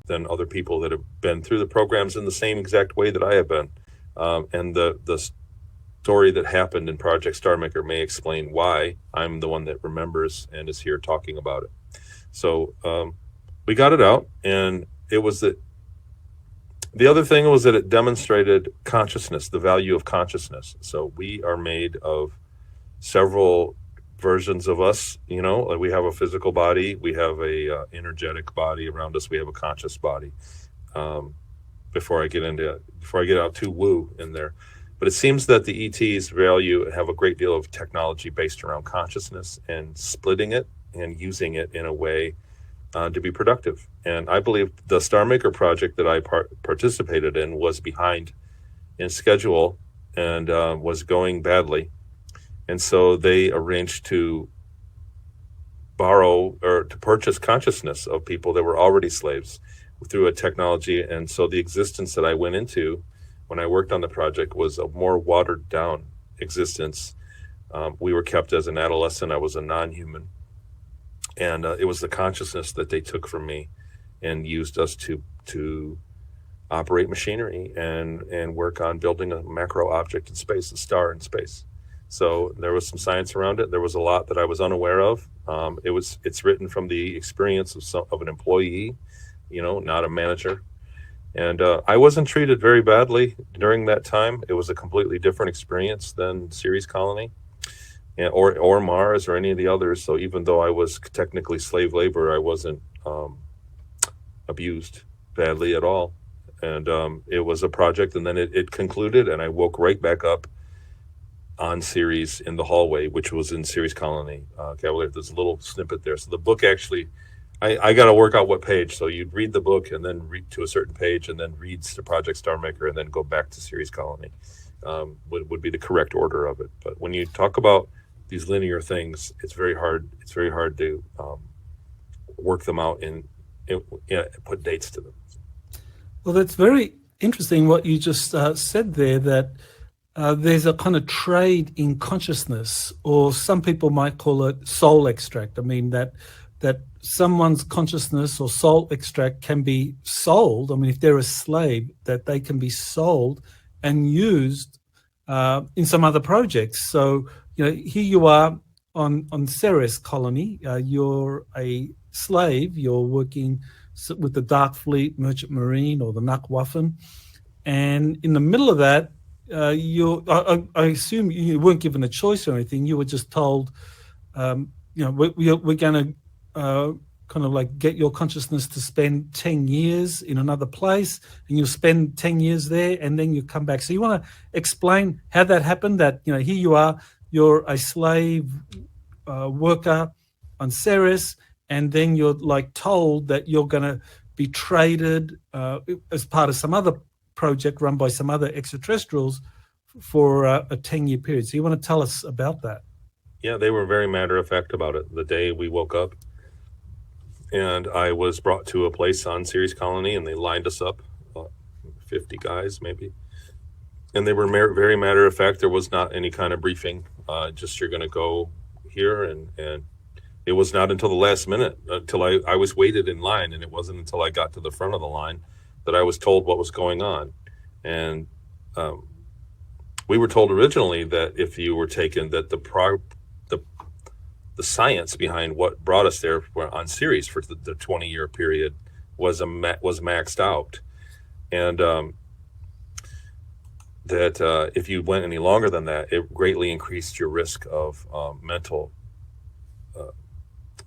than other people that have been through the programs in the same exact way that I have been. And the story that happened in Project StarMaker may explain why I'm the one that remembers and is here talking about it. So we got it out, and it was that the other thing was that it demonstrated consciousness, the value of consciousness. So we are made of several versions of us, you know, like we have a physical body, we have a energetic body around us, we have a conscious body. Before I get out too woo in there, but it seems that the ETs have a great deal of technology based around consciousness and splitting it and using it in a way to be productive. And I believe the StarMaker project that I participated in was behind in schedule and was going badly. And so they arranged to borrow or to purchase consciousness of people that were already slaves through a technology. And so the existence that I went into when I worked on the project was a more watered down existence. We were kept as an adolescent. I was a non-human. And it was the consciousness that they took from me and used us to operate machinery and work on building a macro object in space, a star in space. So there was some science around it. There was a lot that I was unaware of. It's written from the experience of an employee, you know, not a manager. And I wasn't treated very badly during that time. It was a completely different experience than Ceres Colony. Or Mars or any of the others. So even though I was technically slave labor, I wasn't abused badly at all. And it was a project, and then it concluded, and I woke right back up on Ceres in the hallway, which was in Ceres Colony. Cavalier, there's a little snippet there. So the book actually, I got to work out what page. So you'd read the book and then read to a certain page and then reads to Project StarMaker and then go back to Ceres Colony. Would be the correct order of it. But when you talk about these linear things, it's very hard to work them out and put dates to them. Well, that's very interesting what you just said there, that there's a kind of trade in consciousness, or some people might call it soul extract. I mean, that someone's consciousness or soul extract can be sold. I mean, if they're a slave, that they can be sold and used in some other projects. So, you know, here you are on Ceres Colony. You're a slave. You're working with the Dark Fleet Merchant Marine or the Nachtwaffen, and in the middle of that, I assume you weren't given a choice or anything. You were just told, you know, we're going to kind of like get your consciousness to spend 10 years in another place, and you'll spend 10 years there, and then you come back. So you want to explain how that happened, that, you know, here you are, you're a slave worker on Ceres, and then you're like told that you're going to be traded as part of some other project run by some other extraterrestrials for a 10-year period. So you want to tell us about that? Yeah, they were very matter of fact about it. The day we woke up and I was brought to a place on Ceres Colony, and they lined us up, 50 guys maybe. And they were very matter of fact. There was not any kind of briefing. Just you're going to go here, and it was not until the last minute, until I was waited in line, and it wasn't until I got to the front of the line that I was told what was going on. And we were told originally that if you were taken, that the science behind what brought us there on Ceres for the 20-year period was maxed out, and that if you went any longer than that, it greatly increased your risk of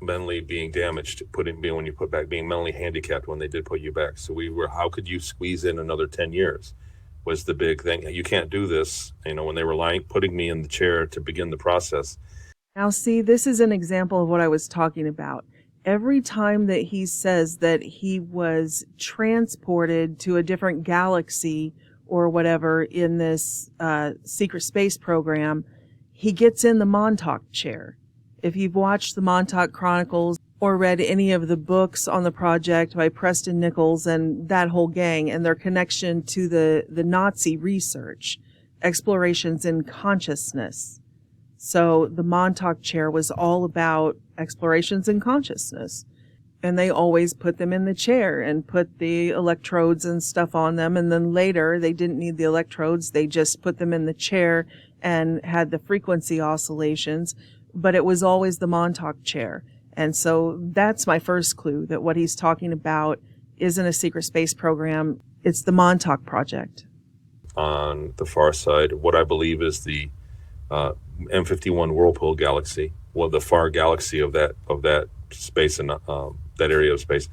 mentally being damaged, when you put back, being mentally handicapped when they did put you back. So how could you squeeze in another 10 years was the big thing. You can't do this, you know, when they were putting me in the chair to begin the process. Now, see, this is an example of what I was talking about. Every time that he says that he was transported to a different galaxy or whatever in this secret space program, he gets in the Montauk chair. If you've watched the Montauk Chronicles or read any of the books on the project by Preston Nichols and that whole gang and their connection to the Nazi research, explorations in consciousness. So the Montauk chair was all about explorations in consciousness. And they always put them in the chair and put the electrodes and stuff on them. And then later they didn't need the electrodes. They just put them in the chair and had the frequency oscillations. But it was always the Montauk chair. And so that's my first clue that what he's talking about isn't a secret space program. It's the Montauk Project. On the far side, what I believe is the M51 Whirlpool galaxy, well, the far galaxy of that space and that area of space.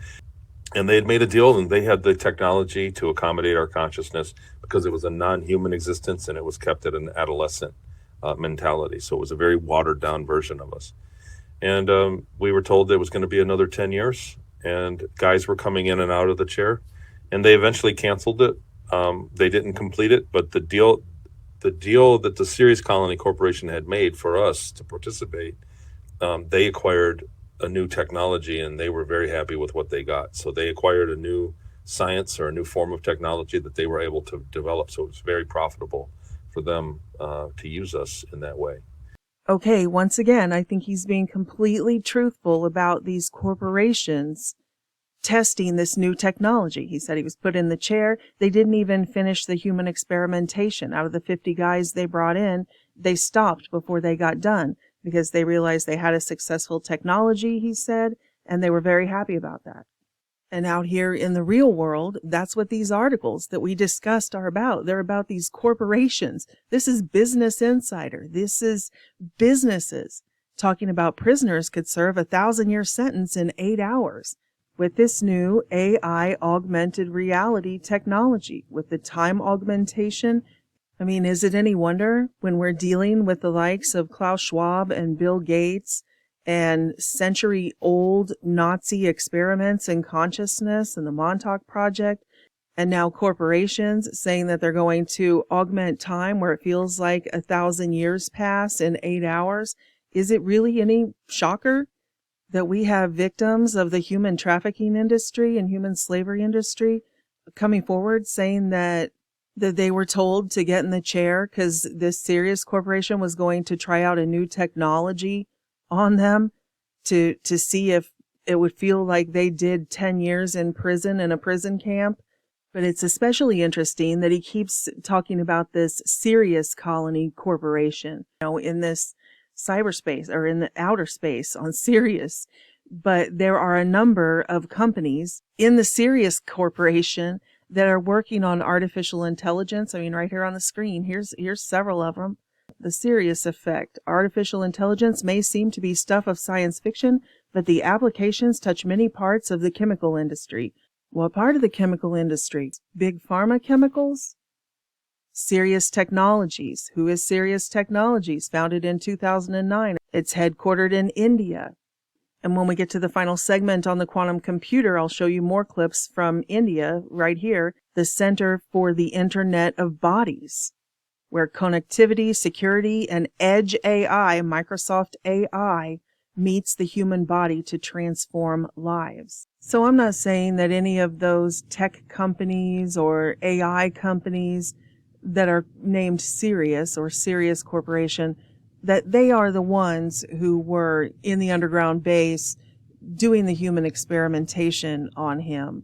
And they had made a deal, and they had the technology to accommodate our consciousness because it was a non-human existence and it was kept at an adolescent mentality. So it was a very watered down version of us. And we were told there was going to be another 10 years, and guys were coming in and out of the chair, and they eventually canceled it. They didn't complete it, but the deal that the Sirius Colony Corporation had made for us to participate, they acquired a new technology, and they were very happy with what they got. So they acquired a new science or a new form of technology that they were able to develop. So it was very profitable for them to use us in that way. Okay, once again, I think he's being completely truthful about these corporations testing this new technology. He said he was put in the chair. They didn't even finish the human experimentation. Out of the 50 guys they brought in, they stopped before they got done because they realized they had a successful technology, he said, and they were very happy about that. And out here in the real world, that's what these articles that we discussed are about. They're about these corporations. This is Business Insider. This is businesses talking about prisoners could serve a 1,000-year sentence in 8 hours with this new AI augmented reality technology, with the time augmentation. I mean, is it any wonder when we're dealing with the likes of Klaus Schwab and Bill Gates and century-old Nazi experiments in consciousness and the Montauk Project, and now corporations saying that they're going to augment time where it feels like 1,000 years pass in 8 hours? Is it really any shocker that we have victims of the human trafficking industry and human slavery industry coming forward saying that they were told to get in the chair because this Sirius Corporation was going to try out a new technology on them to see if it would feel like they did 10 years in prison in a prison camp? But it's especially interesting that he keeps talking about this Sirius Colony Corporation, in this cyberspace or in the outer space on Sirius. But there are a number of companies in the Sirius Corporation that are working on artificial intelligence. I mean, right here on the screen, here's several of them. The Sirius effect. Artificial intelligence may seem to be stuff of science fiction, but the applications touch many parts of the chemical industry. What part of the chemical industry? Big pharma chemicals? Sirius Technologies. Who is Sirius Technologies? Founded in 2009. It's headquartered in India. And when we get to the final segment on the quantum computer, I'll show you more clips from India right here, the Center for the Internet of Bodies, where connectivity, security, and edge AI, Microsoft AI, meets the human body to transform lives. So I'm not saying that any of those tech companies or AI companies that are named Sirius or Sirius Corporation, that they are the ones who were in the underground base doing the human experimentation on him.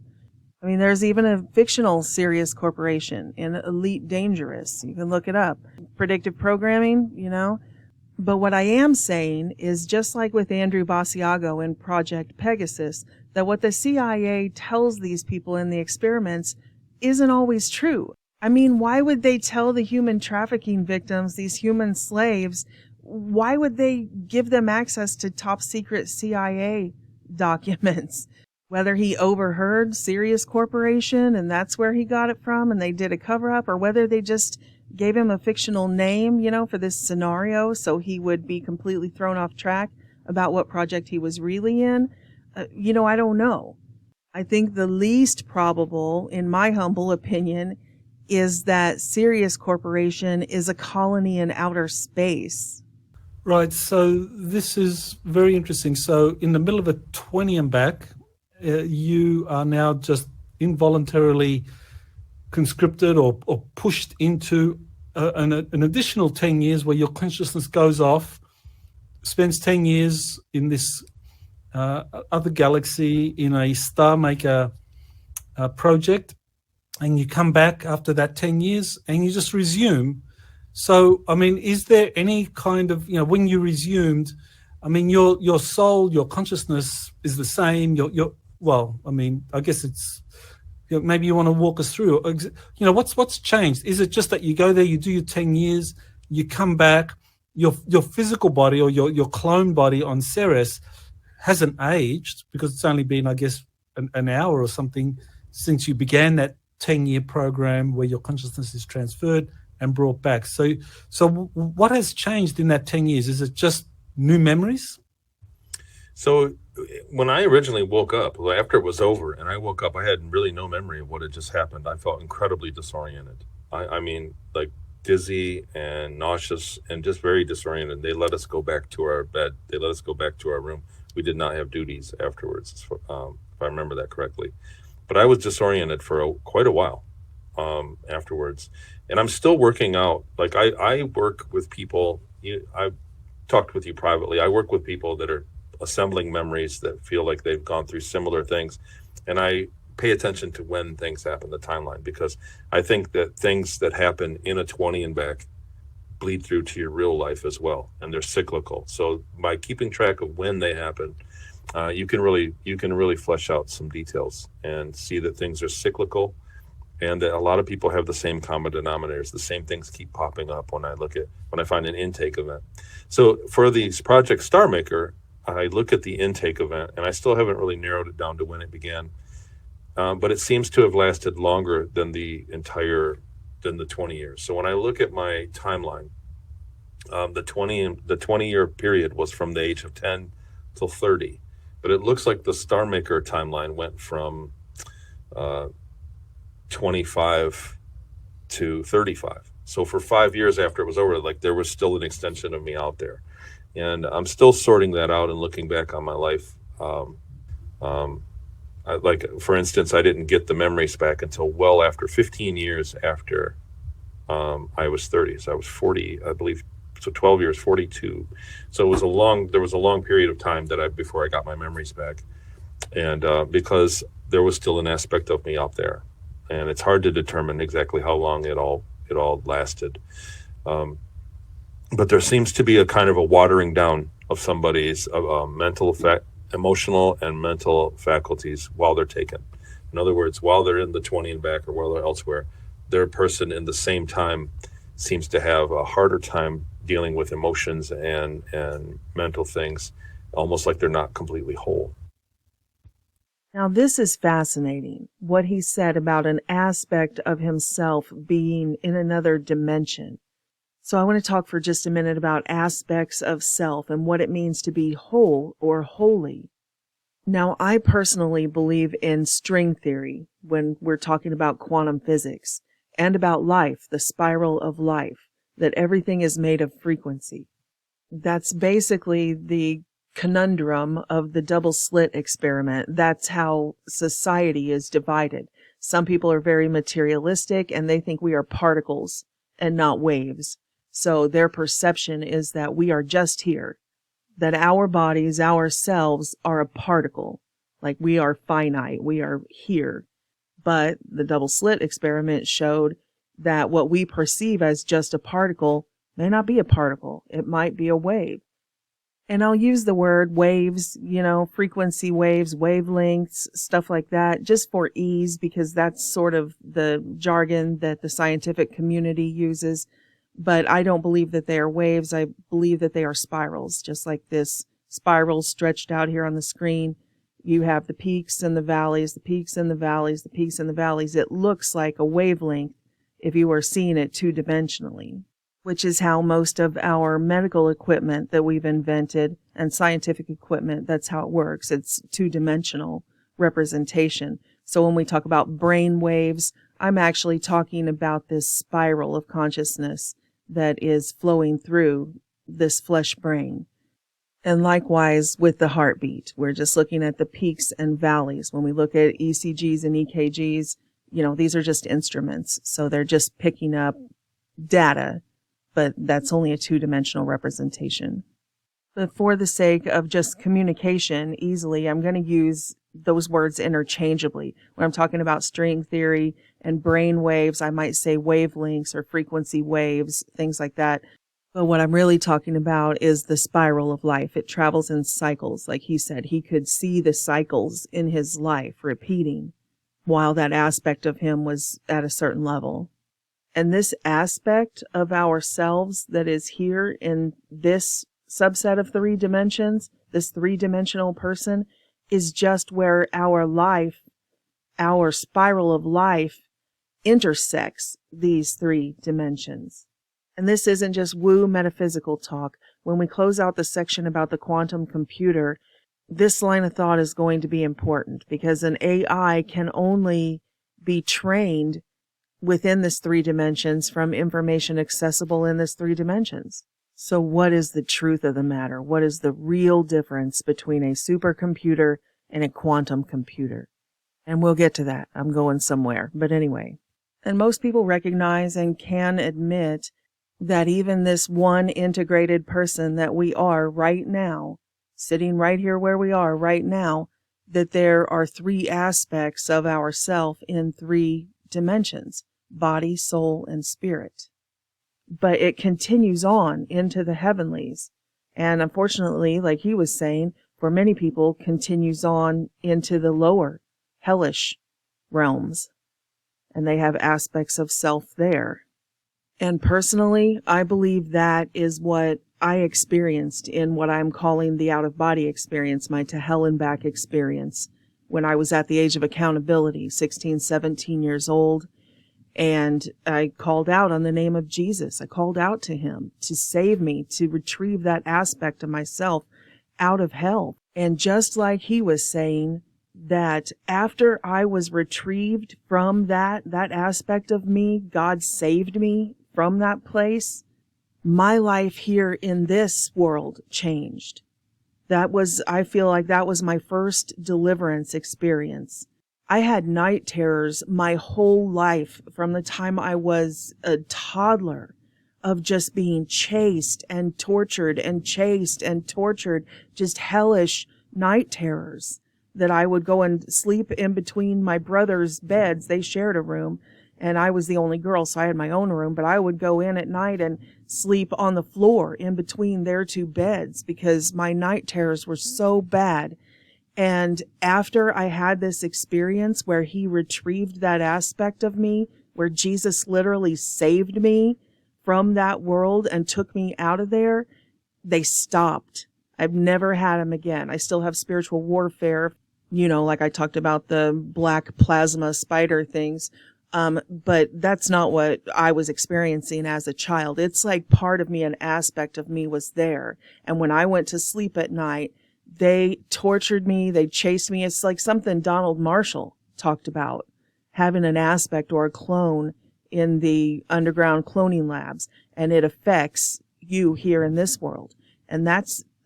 I mean, there's even a fictional Sirius Corporation in Elite Dangerous. You can look it up. Predictive programming, But what I am saying is, just like with Andrew Basiago in Project Pegasus, that what the CIA tells these people in the experiments isn't always true. I mean, why would they tell the human trafficking victims, these human slaves, why would they give them access to top secret CIA documents? Whether he overheard Sirius Corporation and that's where he got it from and they did a cover-up, or whether they just gave him a fictional name, for this scenario so he would be completely thrown off track about what project he was really in, I don't know. I think the least probable, in my humble opinion, is that Sirius Corporation is a colony in outer space. Right, so this is very interesting. So in the middle of a 20 and back, you are now just involuntarily conscripted or pushed into an additional 10 years where your consciousness goes off, spends 10 years in this other galaxy in a star maker project, and you come back after that 10 years and you just resume. So, I mean, is there any kind of, when you resumed, I mean, your soul, your consciousness is the same. Well, I mean, I guess it's, maybe you want to walk us through, what's changed? Is it just that you go there, you do your 10 years, you come back, your physical body or your clone body on Ceres hasn't aged because it's only been, I guess, an hour or something since you began that 10-year program where your consciousness is transferred and brought back. So what has changed in that 10 years? Is it just new memories? So when I originally woke up, after it was over and I woke up, I had really no memory of what had just happened. I felt incredibly disoriented. I mean, like dizzy and nauseous and just very disoriented. They let us go back to our bed. They let us go back to our room. We did not have duties afterwards, if I remember that correctly. But I was disoriented for quite a while afterwards. And I'm still working out. Like I work with people, I've talked with you privately. I work with people that are assembling memories that feel like they've gone through similar things. And I pay attention to when things happen, the timeline, because I think that things that happen in a 20 and back bleed through to your real life as well. And they're cyclical. So by keeping track of when they happen, you can really flesh out some details and see that things are cyclical, and that a lot of people have the same common denominators. The same things keep popping up when I find an intake event. So for these Project Star Maker, I look at the intake event, and I still haven't really narrowed it down to when it began, but it seems to have lasted longer than the 20 years. So when I look at my timeline, the 20-year period was from the age of 10 till 30. But it looks like the Star Maker timeline went from 25 to 35. So for 5 years after it was over, like there was still an extension of me out there. And I'm still sorting that out and looking back on my life. Like, for instance, I didn't get the memories back until well after 15 years after I was 30. So I was 40, I believe. So 12 years, 42. So there was a long period of time before I got my memories back. And because there was still an aspect of me out there, and it's hard to determine exactly how long it all lasted. But there seems to be a kind of a watering down of somebody's emotional and mental faculties while they're taken. In other words, while they're in the 20 and back or while they're elsewhere, their person in the same time seems to have a harder time dealing with emotions and mental things, almost like they're not completely whole. Now, this is fascinating, what he said about an aspect of himself being in another dimension. So I want to talk for just a minute about aspects of self and what it means to be whole or holy. Now, I personally believe in string theory when we're talking about quantum physics, and about life, the spiral of life, that everything is made of frequency. That's basically the conundrum of the double slit experiment. That's how society is divided. Some people are very materialistic and they think we are particles and not waves. So their perception is that we are just here, that our bodies, ourselves, are a particle, like we are finite, we are here. But the double slit experiment showed that what we perceive as just a particle may not be a particle. It might be a wave. And I'll use the word waves, frequency waves, wavelengths, stuff like that, just for ease, because that's sort of the jargon that the scientific community uses. But I don't believe that they are waves. I believe that they are spirals, just like this spiral stretched out here on the screen. You have the peaks and the valleys, the peaks and the valleys, the peaks and the valleys. It looks like a wavelength if you were seeing it two-dimensionally, which is how most of our medical equipment that we've invented and scientific equipment, that's how it works. It's two-dimensional representation. So when we talk about brain waves, I'm actually talking about this spiral of consciousness that is flowing through this flesh brain. And likewise with the heartbeat, we're just looking at the peaks and valleys. When we look at ECGs and EKGs, these are just instruments. So they're just picking up data, but that's only a two-dimensional representation. But for the sake of just communication easily, I'm going to use those words interchangeably. When I'm talking about string theory and brain waves, I might say wavelengths or frequency waves, things like that. But what I'm really talking about is the spiral of life. It travels in cycles. Like he said, he could see the cycles in his life repeating while that aspect of him was at a certain level. And this aspect of ourselves that is here in this subset of 3 dimensions, this 3-dimensional person, is just where our life, our spiral of life, intersects these 3 dimensions. And this isn't just woo metaphysical talk. When we close out the section about the quantum computer, this line of thought is going to be important, because an AI can only be trained within this 3 dimensions from information accessible in this 3 dimensions. So what is the truth of the matter? What is the real difference between a supercomputer and a quantum computer? And we'll get to that. I'm going somewhere. But anyway. And most people recognize and can admit that even this one integrated person that we are right now, sitting right here where we are right now, that there are 3 aspects of ourself in 3 dimensions: body, soul, and spirit. But it continues on into the heavenlies. And unfortunately, like he was saying, for many people, continues on into the lower, hellish realms. And they have aspects of self there. And personally, I believe that is what I experienced in what I'm calling the out-of-body experience, my to hell and back experience, when I was at the age of accountability, 16, 17 years old. And I called out on the name of Jesus. I called out to him to save me, to retrieve that aspect of myself out of hell. And just like he was saying, that after I was retrieved from that aspect of me, God saved me from that place, my life here in this world changed. I feel like that was my first deliverance experience. I had night terrors my whole life from the time I was a toddler, of just being chased and tortured and chased and tortured, just hellish night terrors, that I would go and sleep in between my brother's beds. They shared a room and I was the only girl, so I had my own room, but I would go in at night and sleep on the floor in between their 2 beds because my night terrors were so bad. And after I had this experience where he retrieved that aspect of me, where Jesus literally saved me from that world and took me out of there, they stopped. I've never had them again. I still have spiritual warfare, like I talked about the black plasma spider things. But that's not what I was experiencing as a child. It's like part of me, an aspect of me was there. And when I went to sleep at night, they tortured me. They chased me. It's like something Donald Marshall talked about, having an aspect or a clone in the underground cloning labs, and it affects you here in this world. And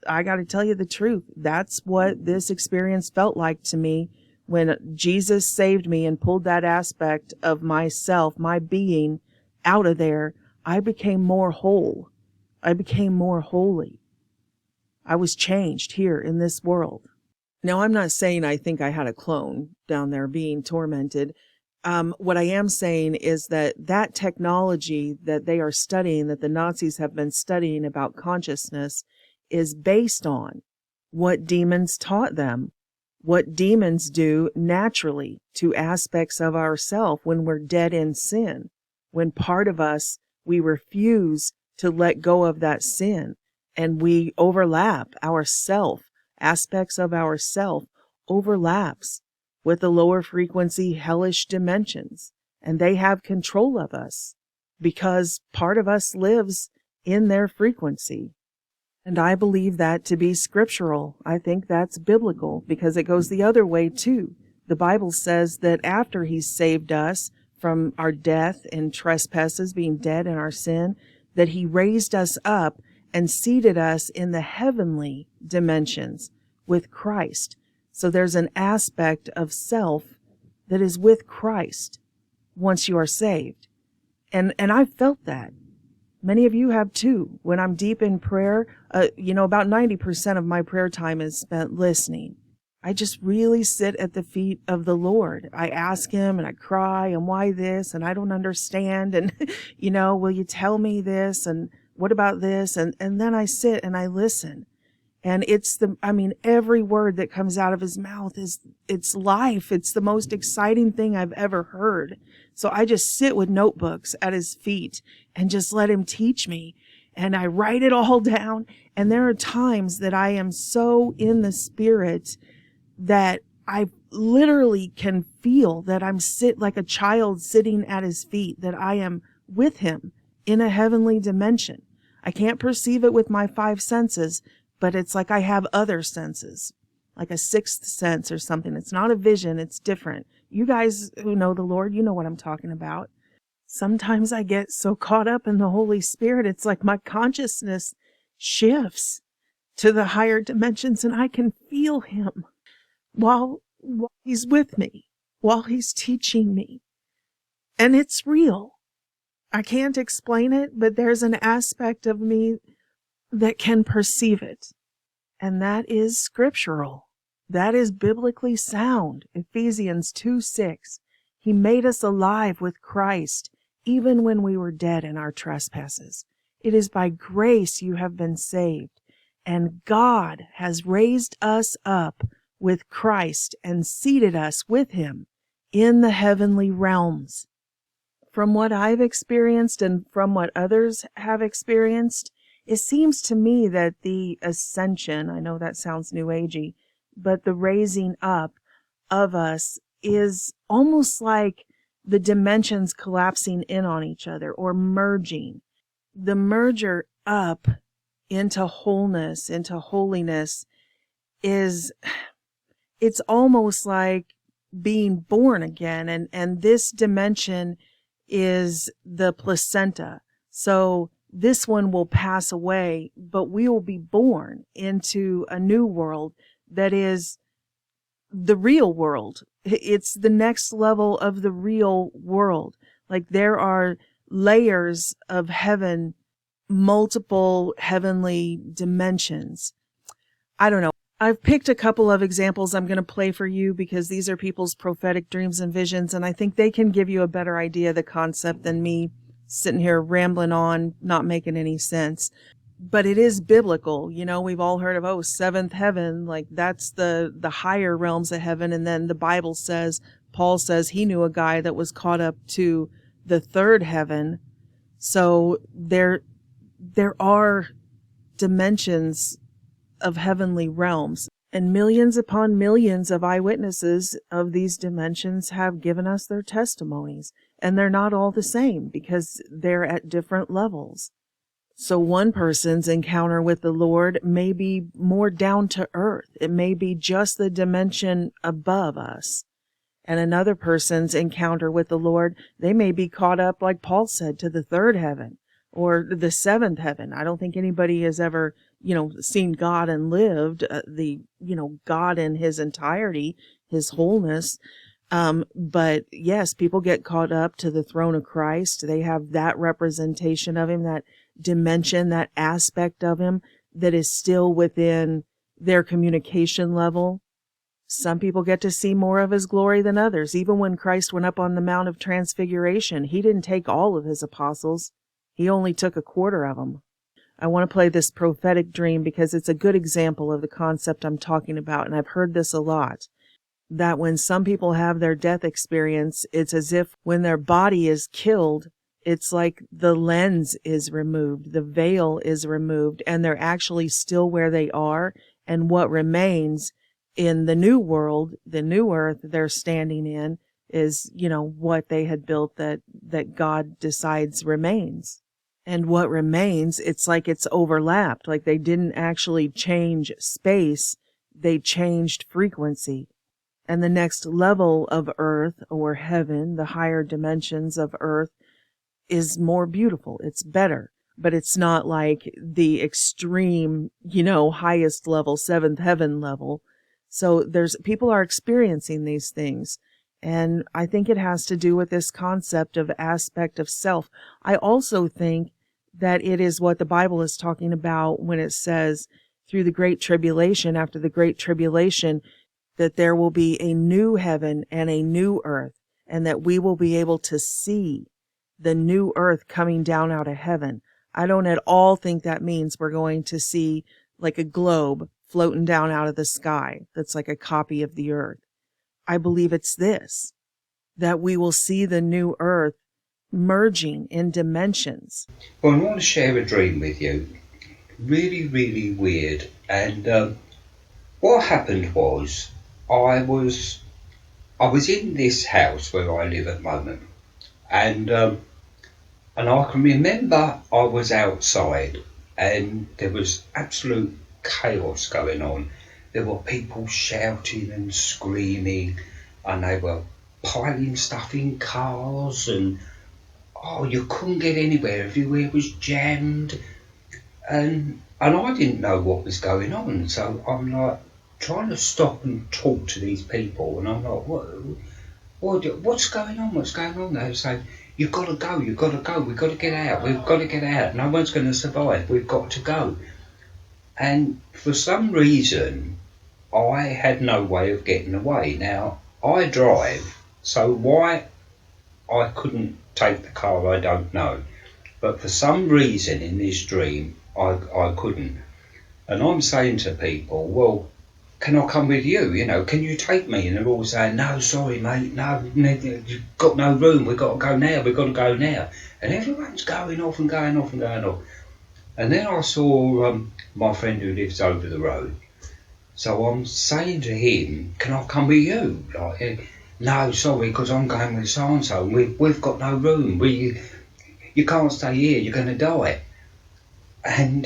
I got to tell you the truth. That's what this experience felt like to me when Jesus saved me and pulled that aspect of myself, my being, out of there. I became more whole. I became more holy. I was changed here in this world. Now, I'm not saying I think I had a clone down there being tormented. What I am saying is that technology that they are studying, that the Nazis have been studying about consciousness, is based on what demons taught them, what demons do naturally to aspects of ourself when we're dead in sin. When part of us, we refuse to let go of that sin, and we overlap aspects of ourself overlaps with the lower frequency hellish dimensions, and they have control of us because part of us lives in their frequency. And I believe that to be scriptural. I think that's biblical because it goes the other way too. The Bible says that after he saved us from our death and trespasses, being dead in our sin, that he raised us up and seated us in the heavenly dimensions with Christ. So there's an aspect of self that is with Christ once you are saved. And I felt that. Many of you have too. When I'm deep in prayer, about 90% of my prayer time is spent listening. I just really sit at the feet of the Lord. I ask him and I cry, and why this? And I don't understand. And, will you tell me this? And what about this? And then I sit and I listen. And every word that comes out of his mouth it's life. It's the most exciting thing I've ever heard. So I just sit with notebooks at his feet and just let him teach me. And I write it all down. And there are times that I am so in the spirit that I literally can feel that I'm like a child sitting at his feet, that I am with him in a heavenly dimension. I can't perceive it with my 5 senses, but it's like I have other senses, like a 6th sense or something. It's not a vision. It's different. You guys who know the Lord, you know what I'm talking about. Sometimes I get so caught up in the Holy Spirit, it's like my consciousness shifts to the higher dimensions, and I can feel him while he's with me, while he's teaching me. And it's real. I can't explain it, but there's an aspect of me that can perceive it. And that is scriptural. That is biblically sound. Ephesians 2:6. He made us alive with Christ, even when we were dead in our trespasses. It is by grace you have been saved, and God has raised us up with Christ and seated us with him in the heavenly realms. From what I've experienced and from what others have experienced, it seems to me that the ascension, I know that sounds new agey, but the raising up of us is almost like the dimensions collapsing in on each other or merging. The merger up into wholeness, into holiness it's almost like being born again. And this dimension is the placenta. So this one will pass away, but we will be born into a new world that is the real world. It's the next level of the real world. Like there are layers of heaven, multiple heavenly dimensions. I don't know. I've picked a couple of examples I'm going to play for you because these are people's prophetic dreams and visions, and I think they can give you a better idea of the concept than me sitting here rambling on, not making any sense. But it is biblical. We've all heard of, 7th heaven, like that's the higher realms of heaven. And then the Bible says, Paul says he knew a guy that was caught up to the 3rd heaven. So there are dimensions of heavenly realms, and millions upon millions of eyewitnesses of these dimensions have given us their testimonies, and they're not all the same because they're at different levels. So one person's encounter with the Lord may be more down to earth. It may be just the dimension above us. And another person's encounter with the Lord, they may be caught up, like Paul said, to the 3rd heaven or the 7th heaven. I don't think anybody has ever seen God and lived God in his entirety, his wholeness. But yes, people get caught up to the throne of Christ. They have that representation of him, that dimension, that aspect of him that is still within their communication level. Some people get to see more of his glory than others. Even when Christ went up on the Mount of Transfiguration, he didn't take all of his apostles. He only took a quarter of them. I want to play this prophetic dream because it's a good example of the concept I'm talking about, and I've heard this a lot, that when some people have their death experience, it's as if when their body is killed, it's like the lens is removed, the veil is removed, and they're actually still where they are, and what remains in the new world, the new earth they're standing in, is, what they had built that God decides remains. And what remains, it's like it's overlapped, like they didn't actually change space, they changed frequency. And the next level of earth or heaven, the higher dimensions of earth, is more beautiful. It's better, but it's not like the extreme, highest level, 7th heaven level. So people are experiencing these things. And I think it has to do with this concept of aspect of self. I also think that it is what the Bible is talking about when it says through the great tribulation, after the great tribulation, that there will be a new heaven and a new earth, and that we will be able to see the new earth coming down out of heaven. I don't at all think that means we're going to see like a globe floating down out of the sky that's like a copy of the earth. I believe it's this, that we will see the new earth merging in dimensions. Well, I want to share a dream with you. Really, really weird. And what happened was, I was in this house where I live at the moment, and I can remember I was outside, and there was absolute chaos going on. There were people shouting and screaming, and they were piling stuff in cars, and you couldn't get anywhere. Everywhere was jammed, and I didn't know what was going on. So I'm like trying to stop and talk to these people, and I'm like, what's going on? What's going on? They were saying, you've got to go, we've got to get out, we've got to get out. No one's going to survive. We've got to go. And for some reason, I had no way of getting away. Now, I drive, so why I couldn't take the car, I don't know. But for some reason in this dream, I couldn't. And I'm saying to people, well, can I come with you? You know, can you take me? And they're all saying, no, sorry, mate, no, you've got no room, we've got to go now, we've got to go now. And everyone's going off and going off and going off. And then I saw my friend who lives over the road. So I'm saying to him, can I come with you? Like, no, sorry, because I'm going with so-and-so. We've got no room. You can't stay here, you're going to die. And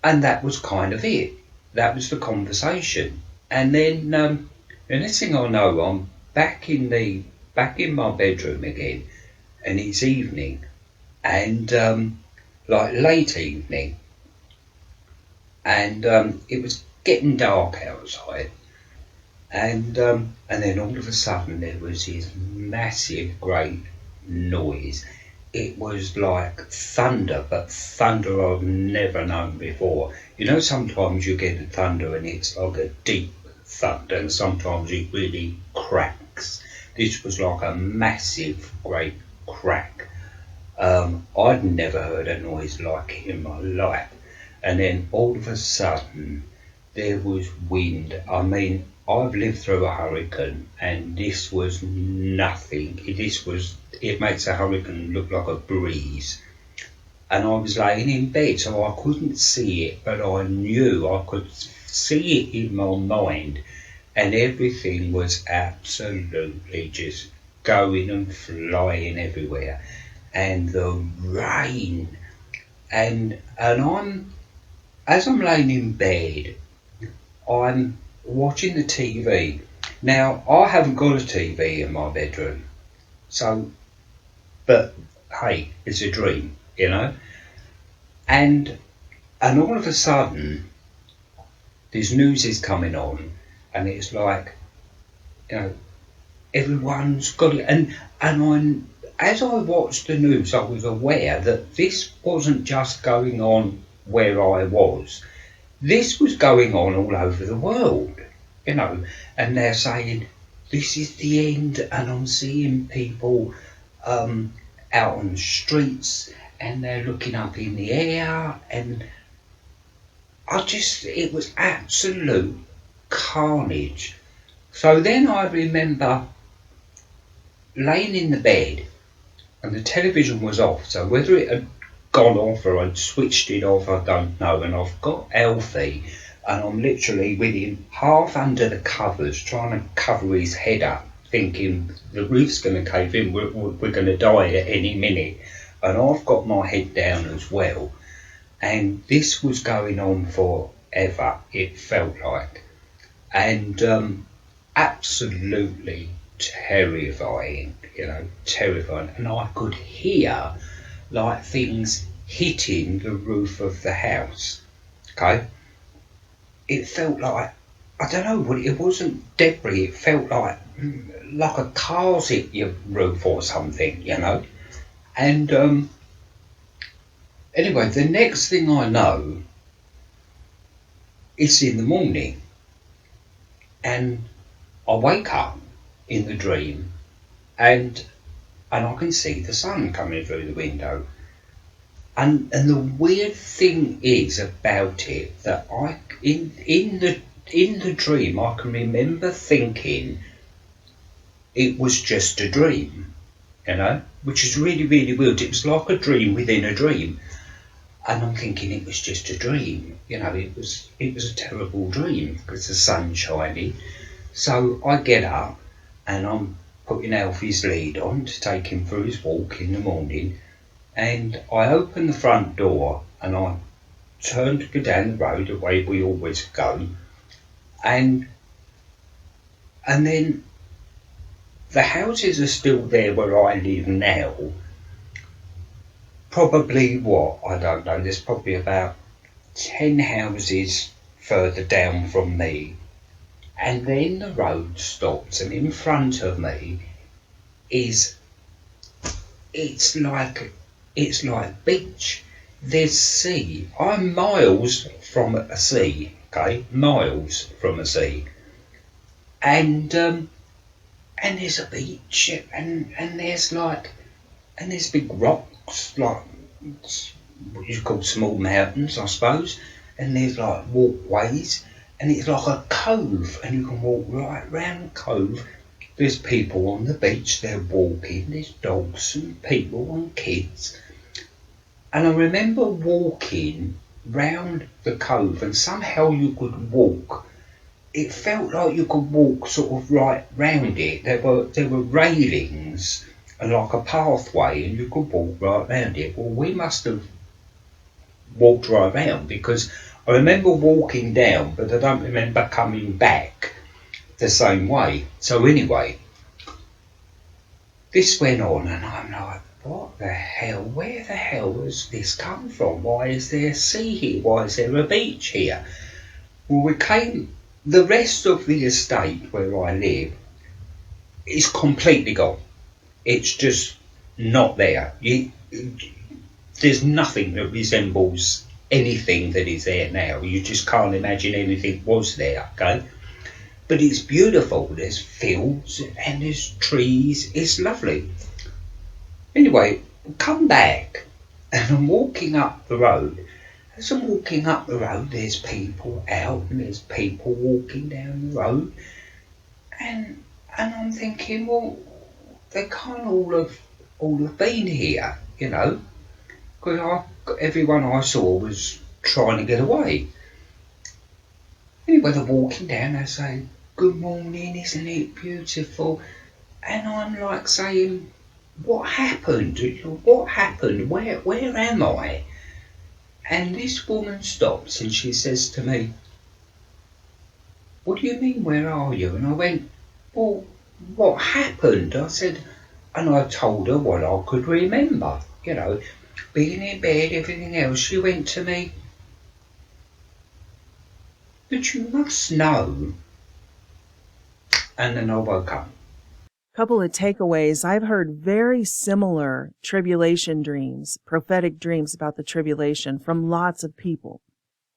that was kind of it. That was the conversation. And then the next thing I know, I'm back in my bedroom again, and it's evening, and like late evening, and it was getting dark outside, and then all of a sudden there was this massive great noise. It was like thunder, but thunder I've never known before. You know, sometimes you get a thunder and it's like a deep thunder, and sometimes it really cracks. This was like a massive, great crack. I'd never heard a noise like it in my life. And then all of a sudden, there was wind. I mean, I've lived through a hurricane, and this was nothing. It makes a hurricane look like a breeze. And I was laying in bed, so I couldn't see it, but I knew I could see it in my mind, and everything was absolutely just going and flying everywhere. And the rain, and as I'm laying in bed, I'm watching the TV. Now, I haven't got a TV in my bedroom, so, but hey, it's a dream, you know. And all of a sudden, this news is coming on, and it's like, you know, everyone's got it. And as I watched the news, I was aware that this wasn't just going on where I was. This was going on all over the world, you know, and they're saying, this is the end. And I'm seeing people out on the streets, and they're looking up in the air, and it was absolute carnage. So then I remember laying in the bed, and the television was off, so whether it had gone off or I'd switched it off, I don't know. And I've got Alfie, and I'm literally with him half under the covers, trying to cover his head up, thinking the roof's going to cave in, we're going to die at any minute. And I've got my head down as well. And this was going on forever, it felt like. And absolutely terrifying, you know, terrifying. And I could hear like things hitting the roof of the house, okay? It felt like, I don't know, it wasn't debris, it felt like a car's hit your roof or something, you know? And Anyway, the next thing I know, it's in the morning, and I wake up in the dream, and I can see the sun coming through the window. And the weird thing is about it that in the dream I can remember thinking it was just a dream, which is really, really weird. It was like a dream within a dream. And I'm thinking it was just a dream, it was a terrible dream because the sun's shining. So I get up and I'm putting Alfie's lead on to take him for his walk in the morning, and I open the front door and I turn to go down the road the way we always go, and then the houses are still there where I live now. Probably I don't know, there's probably about 10 houses further down from me. And then the road stops, and in front of me it's like beach. There's sea. I'm miles from a sea, okay? Miles from a sea. And there's a beach, and there's big rocks, like what you call small mountains, I suppose, and there's like walkways, and it's like a cove, and you can walk right round the cove. There's people on the beach, they're walking, there's dogs and people and kids. And I remember walking round the cove, and somehow you could walk. It felt like you could walk sort of right round it. There were railings and like a pathway, and you could walk right round it. Well, we must have walked right round, because I remember walking down, but I don't remember coming back the same way. So anyway, this went on, and I'm like, what the hell? Where the hell has this come from? Why is there a sea here? Why is there a beach here? Well, the rest of the estate where I live is completely gone. It's just not there. There's nothing that resembles anything that is there now. You just can't imagine anything was there, okay? But it's beautiful. There's fields and there's trees. It's lovely. Anyway, come back, and I'm walking up the road. As I'm walking up the road, there's people out and there's people walking down the road. And I'm thinking, well, they can't all have been here, because everyone I saw was trying to get away. Anyway, they're walking down, they say, good morning, isn't it beautiful? And I'm like saying, what happened? What happened? Where am I? And this woman stops and she says to me, what do you mean, where are you? And I went, well, what happened? I said, and I told her what I could remember, being in bed, everything else. She went to me, but you must know. And then I woke up. Couple of takeaways. I've heard very similar tribulation dreams, prophetic dreams about the tribulation from lots of people,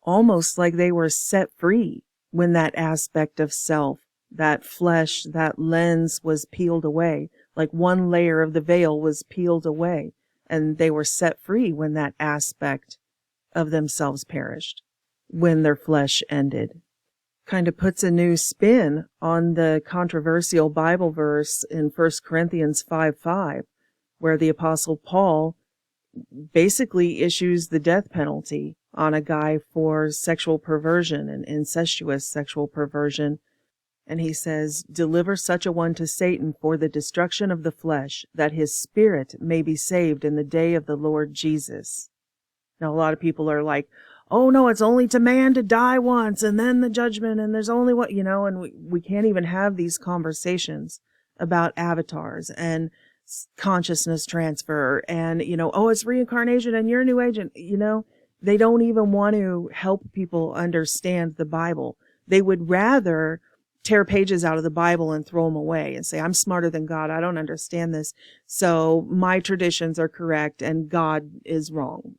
almost like they were set free when that aspect of self, that flesh, that lens was peeled away, like one layer of the veil was peeled away, and they were set free when that aspect of themselves perished, when their flesh ended. Kind of puts a new spin on the controversial Bible verse in 1 Corinthians 5:5, where the Apostle Paul basically issues the death penalty on a guy for sexual perversion and incestuous sexual perversion. And he says, deliver such a one to Satan for the destruction of the flesh, that his spirit may be saved in the day of the Lord Jesus. Now, a lot of people are like, oh no, it's only to man to die once and then the judgment, and there's only what, and we can't even have these conversations about avatars and consciousness transfer and, oh, it's reincarnation and you're a new agent. They don't even want to help people understand the Bible. They would rather tear pages out of the Bible and throw them away and say, I'm smarter than God. I don't understand this. So my traditions are correct and God is wrong,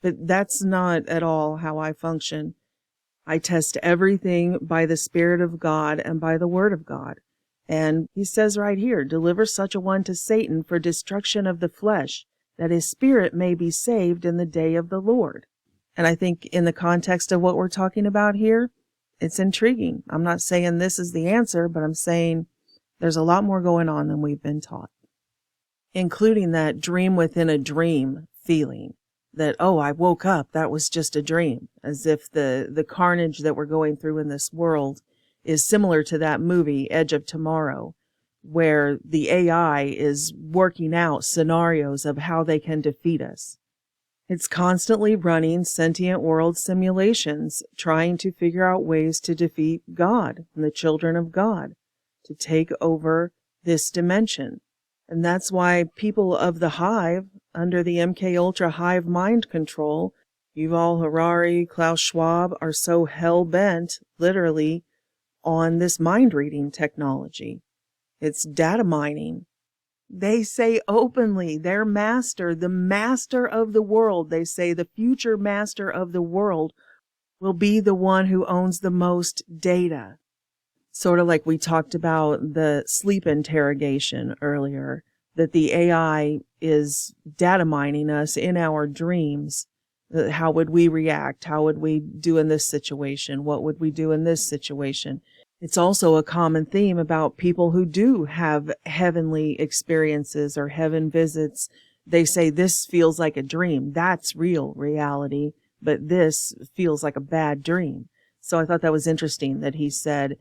but that's not at all how I function. I test everything by the Spirit of God and by the Word of God. And he says right here, deliver such a one to Satan for destruction of the flesh, that his spirit may be saved in the day of the Lord. And I think in the context of what we're talking about here, it's intriguing. I'm not saying this is the answer, but I'm saying there's a lot more going on than we've been taught, including that dream within a dream feeling that, oh, I woke up, that was just a dream, as if the carnage that we're going through in this world is similar to that movie, Edge of Tomorrow, where the AI is working out scenarios of how they can defeat us. It's constantly running sentient world simulations, trying to figure out ways to defeat God and the children of God, to take over this dimension. And that's why people of the hive, under the MKULTRA hive mind control, Yuval Harari, Klaus Schwab, are so hell-bent, literally, on this mind-reading technology. It's data mining. They say openly, their master, the master of the world, they say the future master of the world will be the one who owns the most data. Sort of like we talked about the sleep interrogation earlier, that the AI is data mining us in our dreams. How would we react? How would we do in this situation? What would we do in this situation? It's also a common theme about people who do have heavenly experiences or heaven visits. They say this feels like a dream. That's real reality, but this feels like a bad dream. So I thought that was interesting that he said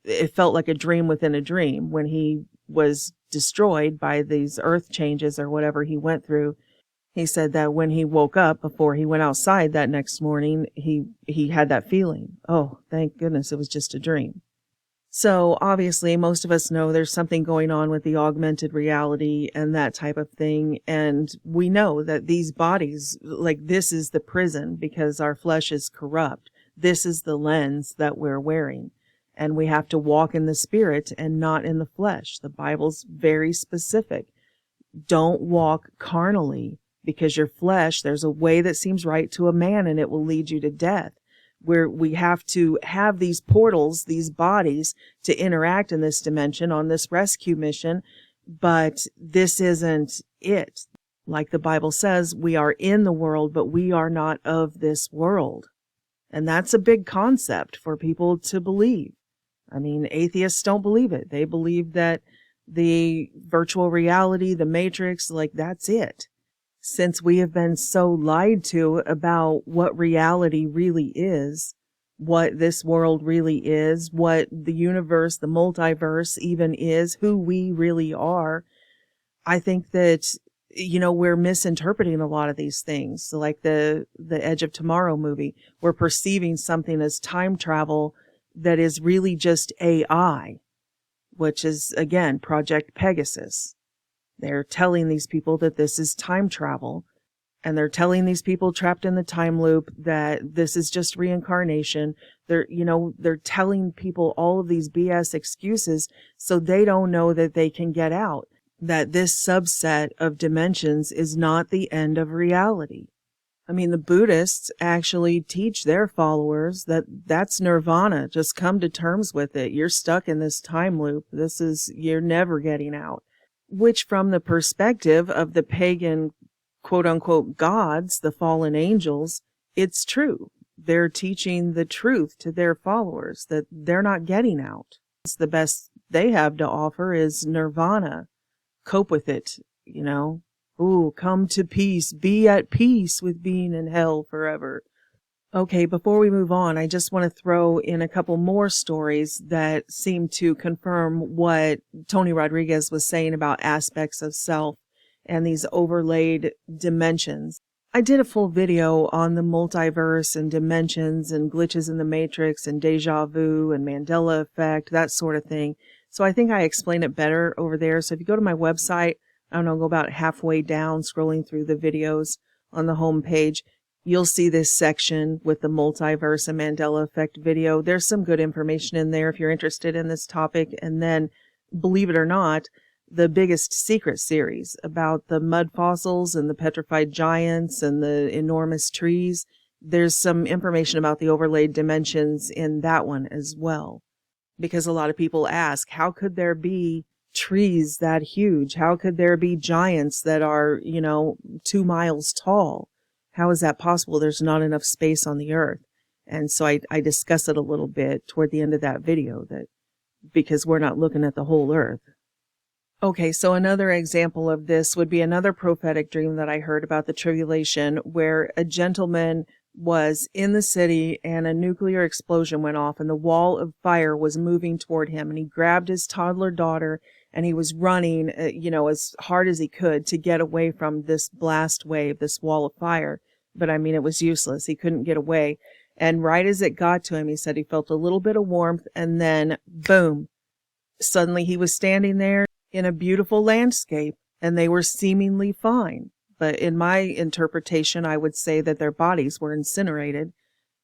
it felt like a dream within a dream when he was destroyed by these earth changes or whatever he went through. He said that when he woke up, before he went outside that next morning, he had that feeling. Oh, thank goodness it was just a dream. So obviously most of us know there's something going on with the augmented reality and that type of thing. And we know that these bodies, like this is the prison because our flesh is corrupt. This is the lens that we're wearing. And we have to walk in the spirit and not in the flesh. The Bible's very specific. Don't walk carnally because your flesh, there's a way that seems right to a man and it will lead you to death. Where we have to have these portals, these bodies, to interact in this dimension on this rescue mission, but this isn't it. Like the Bible says, we are in the world, but we are not of this world. And that's a big concept for people to believe. I mean, atheists don't believe it. They believe that the virtual reality, the matrix, like that's it. Since we have been so lied to about what reality really is, what this world really is, what the universe, the multiverse even is, who we really are, I think that, we're misinterpreting a lot of these things. So like the Edge of Tomorrow movie, we're perceiving something as time travel that is really just AI, which is, again, Project Pegasus. They're telling these people that this is time travel, and they're telling these people trapped in the time loop that this is just reincarnation. They're telling people all of these BS excuses so they don't know that they can get out, that this subset of dimensions is not the end of reality. I mean, the Buddhists actually teach their followers that that's nirvana. Just come to terms with it. You're stuck in this time loop. You're never getting out. Which from the perspective of the pagan, quote unquote, gods, the fallen angels, it's true. They're teaching the truth to their followers that they're not getting out. It's the best they have to offer is nirvana. Cope with it, Ooh, come to peace. Be at peace with being in hell forever. Okay, before we move on, I just want to throw in a couple more stories that seem to confirm what Tony Rodriguez was saying about aspects of self and these overlaid dimensions. I did a full video on the multiverse and dimensions and glitches in the matrix and deja vu and Mandela effect, that sort of thing. So I think I explain it better over there. So if you go to my website, I don't know, go about halfway down, scrolling through the videos on the home page, you'll see this section with the multiverse and Mandela effect video. There's some good information in there if you're interested in this topic. And then, believe it or not, the Biggest Secret series about the mud fossils and the petrified giants and the enormous trees. There's some information about the overlaid dimensions in that one as well. Because a lot of people ask, how could there be trees that huge? How could there be giants that are, 2 miles tall? How is that possible? There's not enough space on the earth. And so I discuss it a little bit toward the end of that video, that because we're not looking at the whole earth. Okay, so another example of this would be another prophetic dream that I heard about the tribulation, where a gentleman was in the city and a nuclear explosion went off and the wall of fire was moving toward him, and he grabbed his toddler daughter and he was running, as hard as he could to get away from this blast wave, this wall of fire. But I mean, it was useless. He couldn't get away. And right as it got to him, he said he felt a little bit of warmth, and then boom, suddenly he was standing there in a beautiful landscape and they were seemingly fine. But in my interpretation, I would say that their bodies were incinerated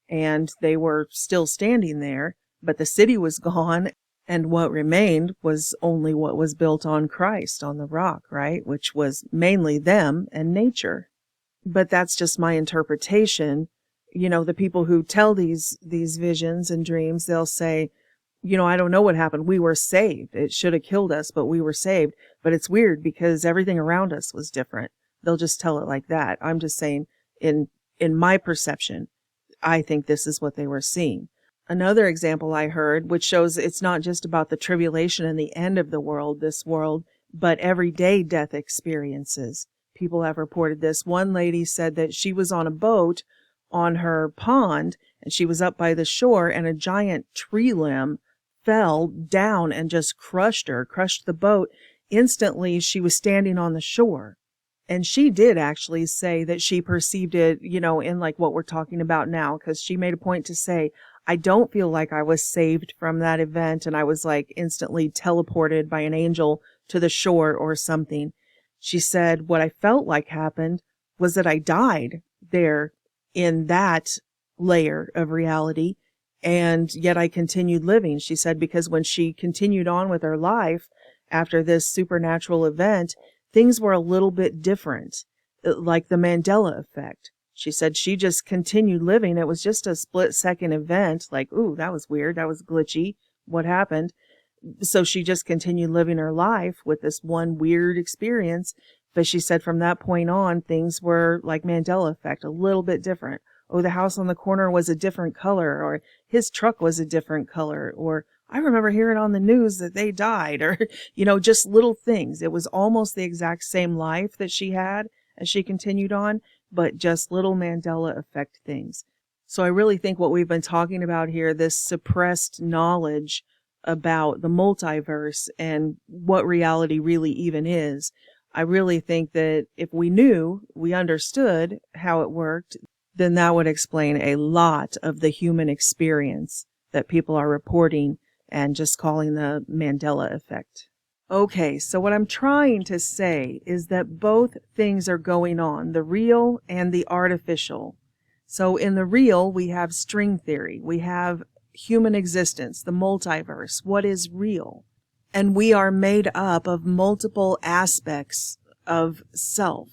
and they were still standing there, but the city was gone. And what remained was only what was built on Christ, on the rock, right? Which was mainly them and nature. But that's just my interpretation. The people who tell these visions and dreams, they'll say, I don't know what happened. We were saved. It should have killed us, but we were saved. But it's weird because everything around us was different. They'll just tell it like that. I'm just saying, in my perception, I think this is what they were seeing. Another example I heard, which shows it's not just about the tribulation and the end of this world, but everyday death experiences. People have reported this. One lady said that she was on a boat on her pond, and she was up by the shore, and a giant tree limb fell down and just crushed the boat. Instantly, she was standing on the shore. And she did actually say that she perceived it, in like what we're talking about now, because she made a point to say, I don't feel like I was saved from that event and I was like instantly teleported by an angel to the shore or something. She said what I felt like happened was that I died there in that layer of reality, and yet I continued living. She said because when she continued on with her life after this supernatural event, things were a little bit different, like the Mandela effect. She said she just continued living. It was just a split-second event, like, ooh, that was weird, that was glitchy, what happened? So she just continued living her life with this one weird experience. But she said from that point on, things were like Mandela effect, a little bit different. Oh, the house on the corner was a different color, or his truck was a different color, or I remember hearing on the news that they died, or, just little things. It was almost the exact same life that she had as she continued on, but just little Mandela effect things. So I really think what we've been talking about here, this suppressed knowledge about the multiverse and what reality really even is, I really think that if we understood how it worked, then that would explain a lot of the human experience that people are reporting and just calling the Mandela effect. Okay, so what I'm trying to say is that both things are going on, the real and the artificial. So in the real, we have string theory, we have human existence, the multiverse, what is real. And we are made up of multiple aspects of self,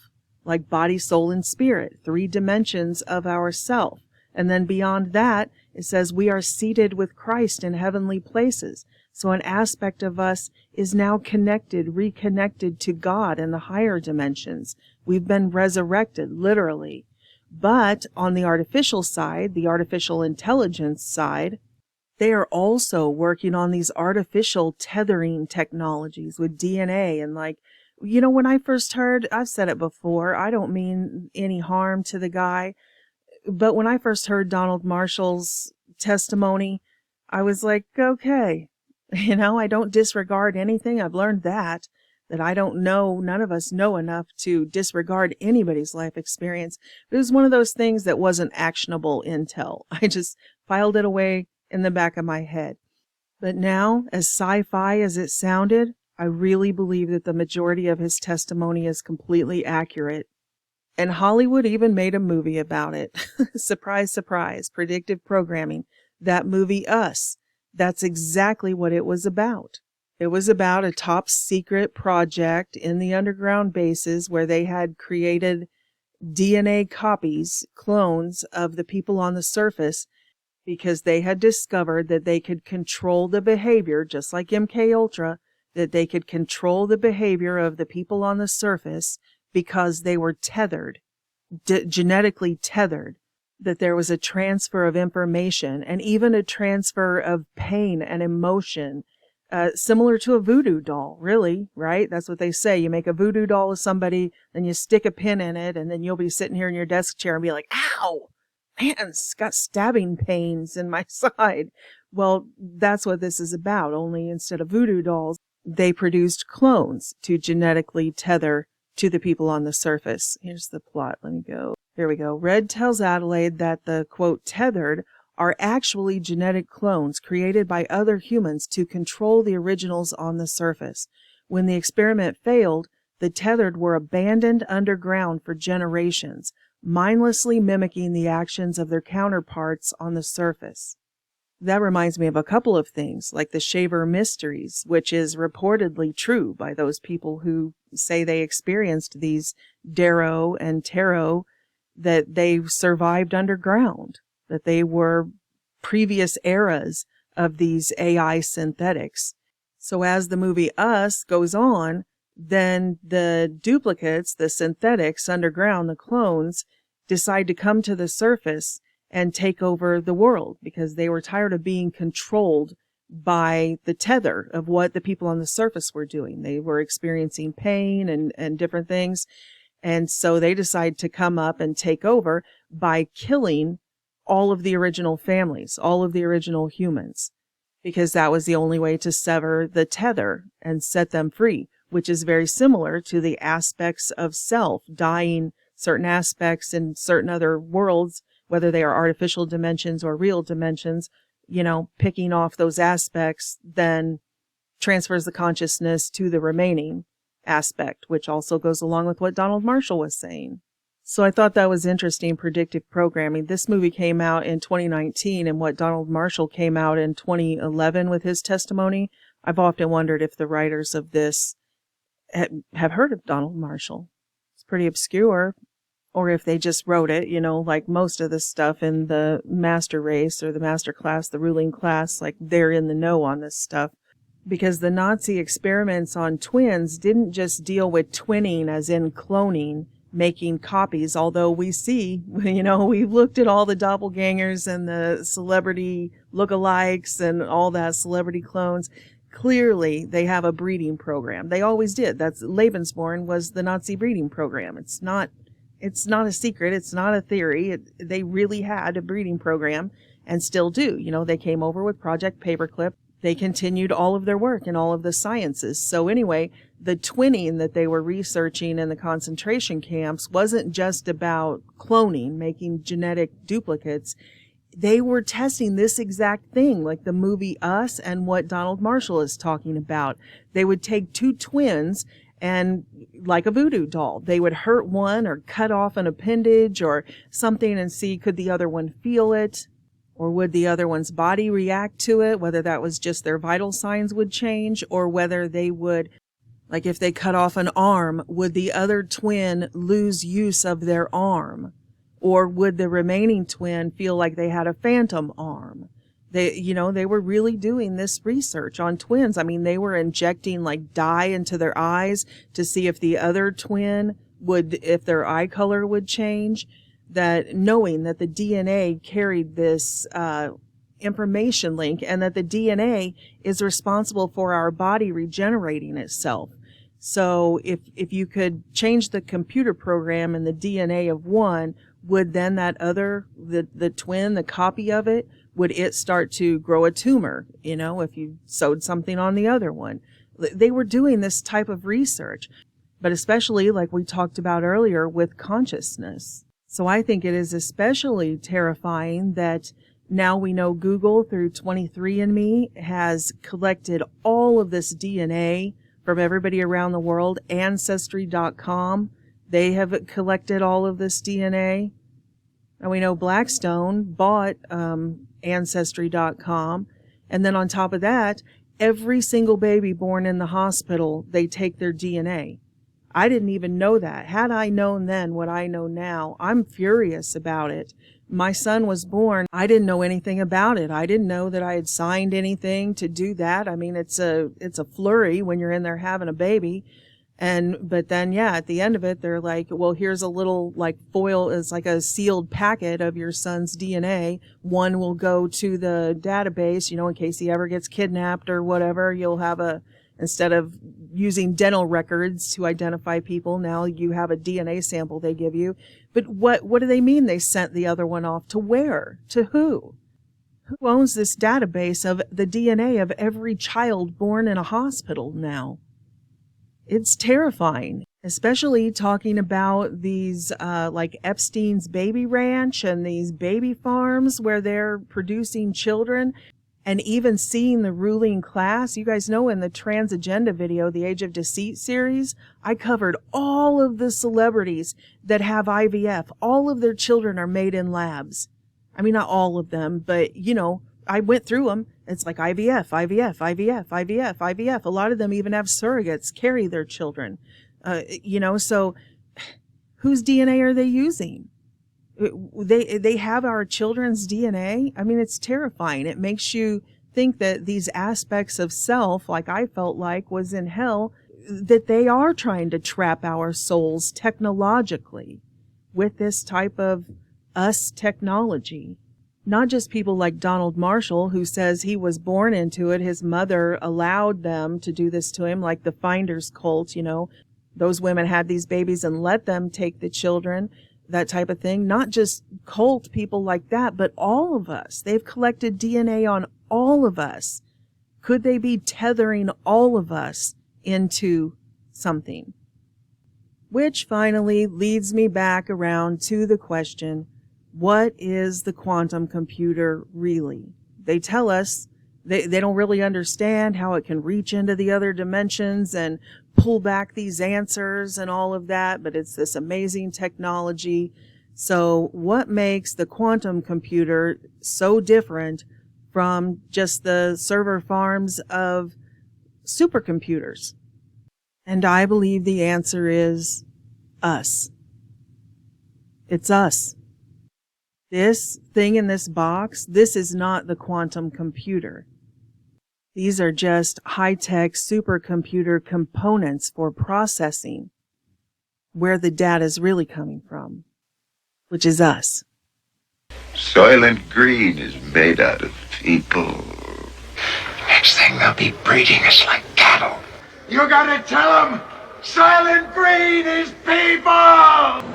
like body, soul, and spirit, 3 dimensions of our self. And then beyond that, it says we are seated with Christ in heavenly places. So an aspect of us is now reconnected to God in the higher dimensions. We've been resurrected, literally. But on the artificial side, the artificial intelligence side, they are also working on these artificial tethering technologies with DNA. And when I first heard, I've said it before, I don't mean any harm to the guy, but when I first heard Donald Marshall's testimony, I was like, okay, I don't disregard anything. I've learned that I don't know, none of us know enough to disregard anybody's life experience. It was one of those things that wasn't actionable intel. I just filed it away in the back of my head. But now, as sci-fi as it sounded, I really believe that the majority of his testimony is completely accurate. And Hollywood even made a movie about it. Surprise, surprise, predictive programming. That movie, Us, that's exactly what it was about. It was about a top secret project in the underground bases where they had created DNA copies, clones of the people on the surface, because they had discovered that they could control the behavior, just like MKUltra, that they could control the behavior of the people on the surface because they were tethered, genetically tethered, that there was a transfer of information and even a transfer of pain and emotion, similar to a voodoo doll, really, right? That's what they say. You make a voodoo doll of somebody, then you stick a pin in it, and then you'll be sitting here in your desk chair and be like, ow, man, it's got stabbing pains in my side. Well, that's what this is about, only instead of voodoo dolls, they produced clones to genetically tether to the people on the surface. Here's the plot. Let me go. Here we go. Red tells Adelaide that the, quote, tethered are actually genetic clones created by other humans to control the originals on the surface. When the experiment failed, the tethered were abandoned underground for generations, mindlessly mimicking the actions of their counterparts on the surface. That reminds me of a couple of things, like the Shaver Mysteries, which is reportedly true by those people who say they experienced these Darrow and Tarot, that they survived underground, that they were previous eras of these AI synthetics. So as the movie Us goes on, then the duplicates, the synthetics underground, the clones, decide to come to the surface and take over the world because they were tired of being controlled by the tether of what the people on the surface were doing. They were experiencing pain and different things. And so they decide to come up and take over by killing all of the original families, all of the original humans, because that was the only way to sever the tether and set them free, which is very similar to the aspects of self, dying certain aspects in certain other worlds, whether they are artificial dimensions or real dimensions, picking off those aspects then transfers the consciousness to the remaining aspect, which also goes along with what Donald Marshall was saying. So I thought that was interesting, predictive programming. This movie came out in 2019, and what Donald Marshall came out in 2011 with his testimony. I've often wondered if the writers of this have heard of Donald Marshall. It's pretty obscure. Or if they just wrote it, like most of the stuff in the master race or the master class, the ruling class, like they're in the know on this stuff. Because the Nazi experiments on twins didn't just deal with twinning as in cloning, making copies, although we see, we've looked at all the doppelgangers and the celebrity lookalikes and all that celebrity clones. Clearly, they have a breeding program. They always did. That's Lebensborn was the Nazi breeding program. It's not a secret. It's not a theory. They really had a breeding program and still do. They came over with Project Paperclip. They continued all of their work in all of the sciences. So anyway, the twinning that they were researching in the concentration camps wasn't just about cloning, making genetic duplicates. They were testing this exact thing, like the movie Us and what Donald Marshall is talking about. They would take two twins and, like a voodoo doll, they would hurt one or cut off an appendage or something and see could the other one feel it, or would the other one's body react to it, whether that was just their vital signs would change, or whether they would, like if they cut off an arm, would the other twin lose use of their arm? Or would the remaining twin feel like they had a phantom arm? They were really doing this research on twins. I mean, they were injecting like dye into their eyes to see if the other twin if their eye color would change. That knowing that the DNA carried this information link and that the DNA is responsible for our body regenerating itself. So if you could change the computer program in the DNA of one, would then that other, the twin, the copy of it, would it start to grow a tumor, if you sewed something on the other one? They were doing this type of research, but especially like we talked about earlier with consciousness. So I think it is especially terrifying that now we know Google through 23andMe has collected all of this DNA from everybody around the world, Ancestry.com. They have collected all of this DNA. And we know Blackstone bought Ancestry.com. And then on top of that, every single baby born in the hospital, they take their DNA. I didn't even know that. Had I known then what I know now, I'm furious about it. My son was born. I didn't know anything about it. I didn't know that I had signed anything to do that. I mean, it's a flurry when you're in there having a baby. But then, yeah, at the end of it, they're like, well, here's a little like foil. It's like a sealed packet of your son's DNA. One will go to the database, in case he ever gets kidnapped or whatever. You'll have instead of using dental records to identify people, now you have a DNA sample they give you. But what do they mean they sent the other one off? To where? To who? Who owns this database of the DNA of every child born in a hospital now? It's terrifying, especially talking about these like Epstein's Baby Ranch and these baby farms where they're producing children, and even seeing the ruling class. You guys know in the Trans Agenda video, the Age of Deceit series, I covered all of the celebrities that have IVF. All of their children are made in labs. I mean, not all of them, but I went through them. It's like IVF, IVF, IVF, IVF, IVF. A lot of them even have surrogates carry their children. So whose DNA are they using? They have our children's DNA. I mean, it's terrifying. It makes you think that these aspects of self, like I felt like was in hell, that they are trying to trap our souls technologically with this type of us technology. Not just people like Donald Marshall, who says he was born into it. His mother allowed them to do this to him, like the Finders cult, Those women had these babies and let them take the children, that type of thing. Not just cult people like that, but all of us. They've collected DNA on all of us. Could they be tethering all of us into something? Which finally leads me back around to the question, what is the quantum computer really? They tell us they don't really understand how it can reach into the other dimensions and pull back these answers and all of that, but it's this amazing technology. So what makes the quantum computer so different from just the server farms of supercomputers? And I believe the answer is us. It's us. This thing in this box, this is not the quantum computer. These are just high-tech supercomputer components for processing where the data is really coming from, which is us. Soylent Green is made out of people. Next thing they'll be breeding us like cattle. You gotta tell them Soylent Green is people!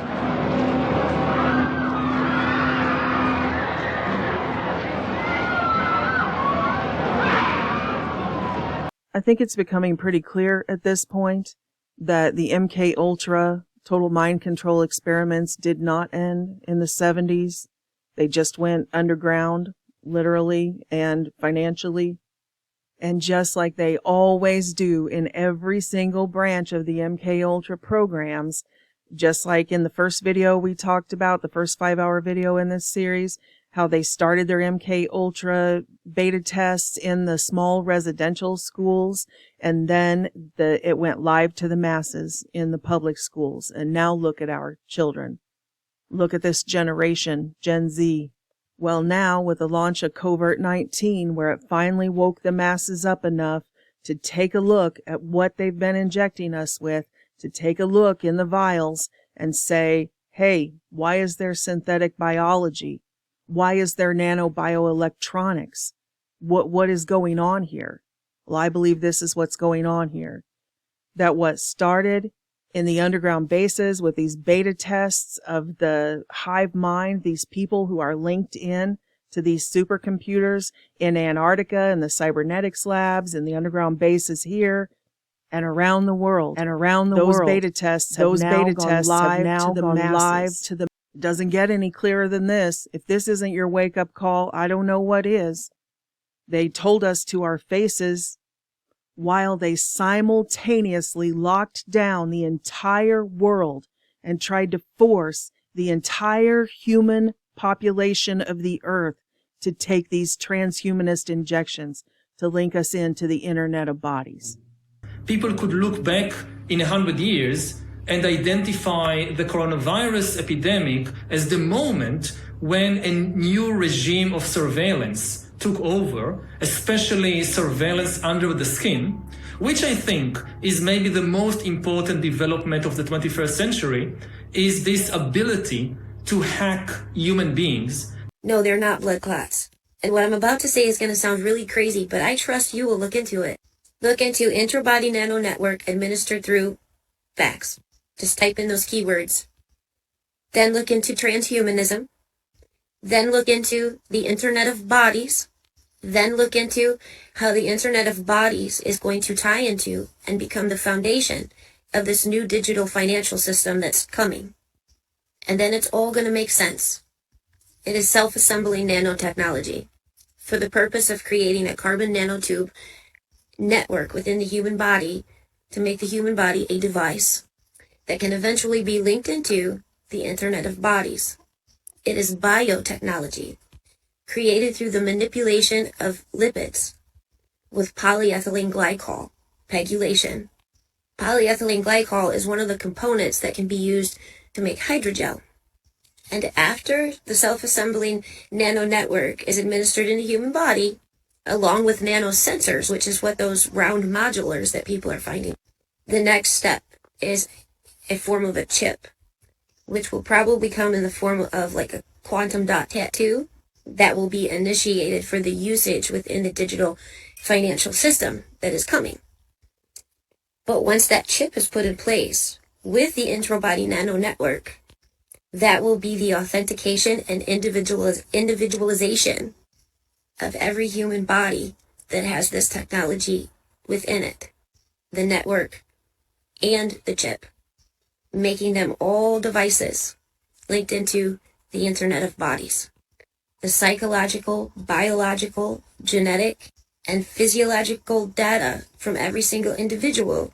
I think it's becoming pretty clear at this point that the MKULTRA total mind control experiments did not end in the 70s. They just went underground, literally and financially. And just like they always do in every single branch of the MKULTRA programs, just like in the first video we talked about, the first 5-hour video in this series, how they started their MKULTRA beta tests in the small residential schools, and then it went live to the masses in the public schools. And now look at our children. Look at this generation, Gen Z. Well, now with the launch of COVID-19, where it finally woke the masses up enough to take a look at what they've been injecting us with, to take a look in the vials and say, hey, why is there synthetic biology? Why is there nanobioelectronics? What is going on here? Well, I believe this is what's going on here. That what started in the underground bases with these beta tests of the hive mind, these people who are linked in to these supercomputers in Antarctica and the cybernetics labs and the underground bases here and around the world. And around the world, beta tests have now gone live to the doesn't get any clearer than this. If this isn't your wake-up call, I don't know what is. They told us to our faces while they simultaneously locked down the entire world and tried to force the entire human population of the earth to take these transhumanist injections to link us into the internet of bodies. People could look back in 100 years and identify the coronavirus epidemic as the moment when a new regime of surveillance took over, especially surveillance under the skin, which I think is maybe the most important development of the 21st century, is this ability to hack human beings. No, they're not blood clots. And what I'm about to say is going to sound really crazy, but I trust you will look into it. Look into intra-body nano network administered through fax. Just type in those keywords. Then look into transhumanism. Then look into the Internet of Bodies. Then look into how the Internet of Bodies is going to tie into and become the foundation of this new digital financial system that's coming. And then it's all going to make sense. It is self-assembling nanotechnology for the purpose of creating a carbon nanotube network within the human body to make the human body a device that can eventually be linked into the Internet of Bodies. It is biotechnology created through the manipulation of lipids with polyethylene glycol, pegylation. Polyethylene glycol is one of the components that can be used to make hydrogel. And after the self-assembling nano network is administered in the human body, along with nanosensors, which is what those round modulars that people are finding, the next step is a form of a chip, which will probably come in the form of like a quantum dot tattoo that will be initiated for the usage within the digital financial system that is coming. But once that chip is put in place with the intra-body nano network, that will be the authentication and individualization of every human body that has this technology within it, the network and the chip, making them all devices linked into the Internet of Bodies. The psychological, biological, genetic, and physiological data from every single individual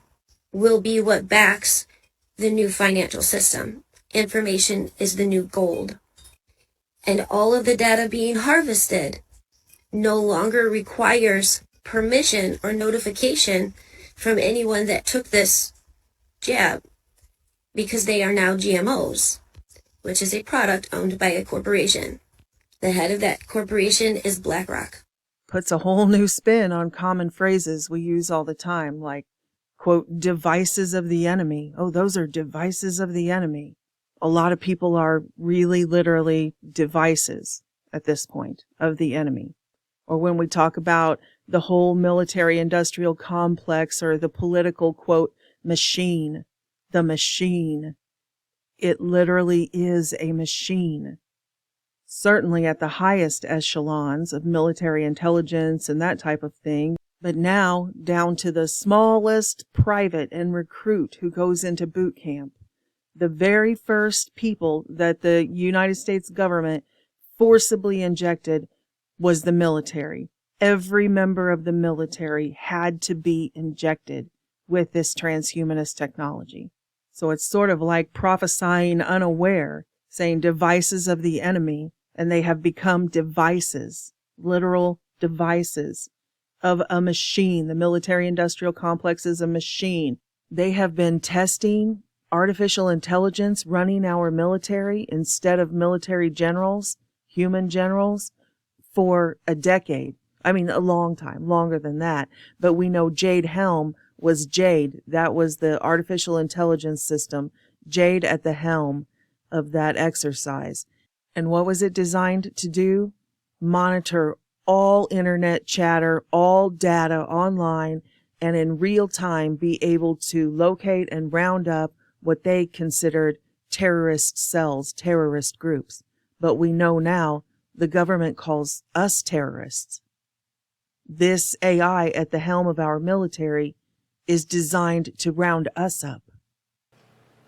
will be what backs the new financial system. Information is the new gold. And all of the data being harvested no longer requires permission or notification from anyone that took this jab, because they are now GMOs, which is a product owned by a corporation. The head of that corporation is BlackRock. Puts a whole new spin on common phrases we use all the time, like, quote, devices of the enemy. Oh, those are devices of the enemy. A lot of people are really literally devices at this point of the enemy. Or when we talk about the whole military-industrial complex or the political, quote, machine, the machine. It literally is a machine. Certainly at the highest echelons of military intelligence and that type of thing, but now down to the smallest private and recruit who goes into boot camp. The very first people that the United States government forcibly injected was the military. Every member of the military had to be injected with this transhumanist technology. So it's sort of like prophesying unaware, saying devices of the enemy, and they have become devices, literal devices of a machine. The military-industrial complex is a machine. They have been testing artificial intelligence running our military instead of military generals, human generals, for a decade. I mean, a long time, longer than that. But we know Jade Helm was Jade. That was the artificial intelligence system, Jade at the helm of that exercise. And what was it designed to do? Monitor all internet chatter, all data online, and in real time be able to locate and round up what they considered terrorist cells, terrorist groups. But we know now the government calls us terrorists. This AI at the helm of our military is designed to round us up.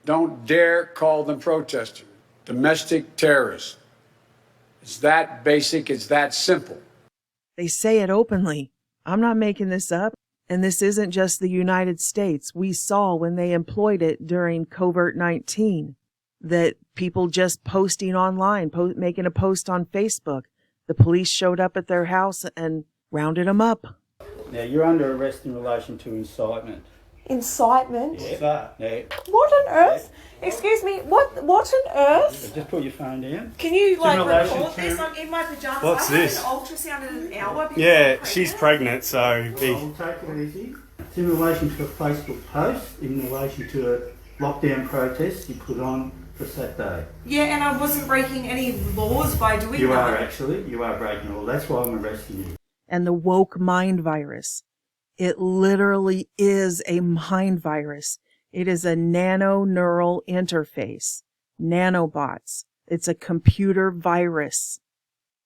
Don't dare call them protesters. Domestic terrorists. It's that basic, it's that simple. They say it openly. I'm not making this up. And this isn't just the United States. We saw when they employed it during COVID-19. that people just posting online, making a post on Facebook. The police showed up at their house and rounded them up. Now, you're under arrest in relation to incitement. Incitement? Yeah. Now, what on earth? Excuse me, what on earth? just put your phone down. Can you like relation record to- this? I'm in my pajamas. What's I had this? an ultrasound in an hour. because Yeah, I'm she's pregnant. pregnant, so be. I'll take it easy. It's in relation to a Facebook post, in relation to a lockdown protest you put on for Saturday. Yeah, and I wasn't breaking any laws by doing You that. are actually, you are breaking all. That's why I'm arresting you. And the woke mind virus. It literally is a mind virus. It is a nano-neural interface, nanobots. It's a computer virus.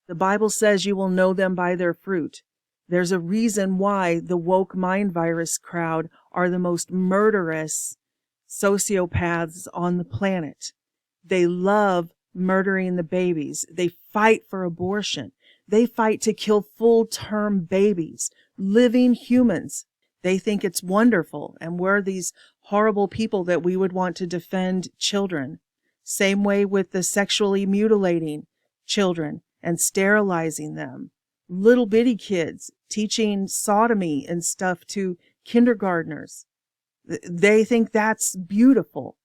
The Bible says you will know them by their fruit. There's a reason why the woke mind virus crowd are the most murderous sociopaths on the planet. They love murdering the babies. They fight for abortion. They fight to kill full-term babies, living humans. They think it's wonderful, and we're these horrible people that we would want to defend children. Same way with the sexually mutilating children and sterilizing them. Little bitty kids teaching sodomy and stuff to kindergartners. They think that's beautiful.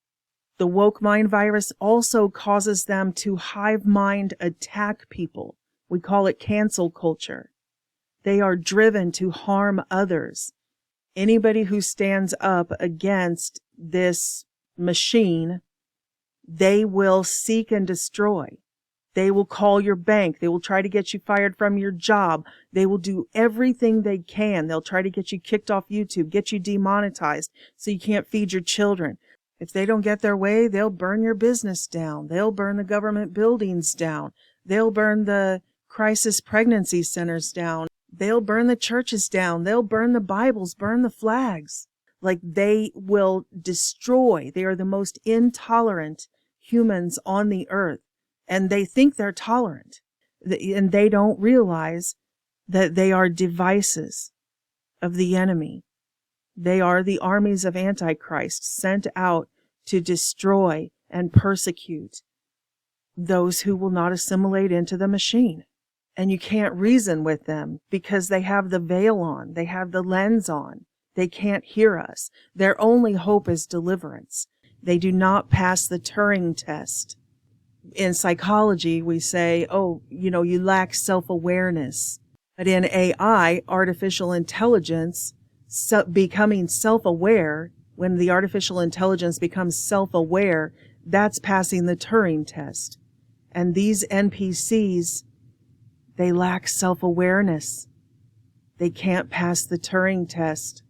The woke mind virus also causes them to hive mind attack people. We call it cancel culture. They are driven to harm others. Anybody who stands up against this machine, they will seek and destroy. They will call your bank. They will try to get you fired from your job. They will do everything they can. They'll try to get you kicked off YouTube, get you demonetized so you can't feed your children. If they don't get their way, they'll burn your business down. They'll burn the government buildings down. They'll burn the crisis pregnancy centers down. They'll burn the churches down. They'll burn the Bibles, burn the flags. Like, they will destroy. They are the most intolerant humans on the earth. And they think they're tolerant. And they don't realize that they are devices of the enemy. They are the armies of Antichrist sent out to destroy and persecute those who will not assimilate into the machine. And you can't reason with them because they have the veil on. They have the lens on. They can't hear us. Their only hope is deliverance. They do not pass the Turing test. In psychology, we say, you lack self-awareness. But in AI, artificial intelligence, becoming self-aware, when the artificial intelligence becomes self-aware, that's passing the Turing test. And these NPCs, they lack self-awareness. They can't pass the Turing test.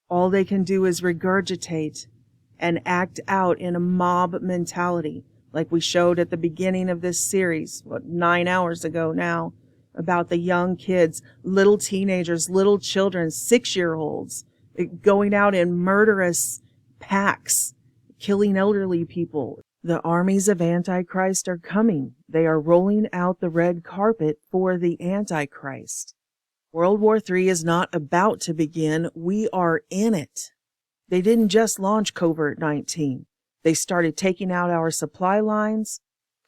All they can do is regurgitate and act out in a mob mentality, like we showed at the beginning of this series, 9 hours ago now, about the young kids, little teenagers, little children, 6-year-olds, going out in murderous packs, killing elderly people. The armies of Antichrist are coming. They are rolling out the red carpet for the Antichrist. World War III is not about to begin. We are in it. They didn't just launch COVID-19. They started taking out our supply lines,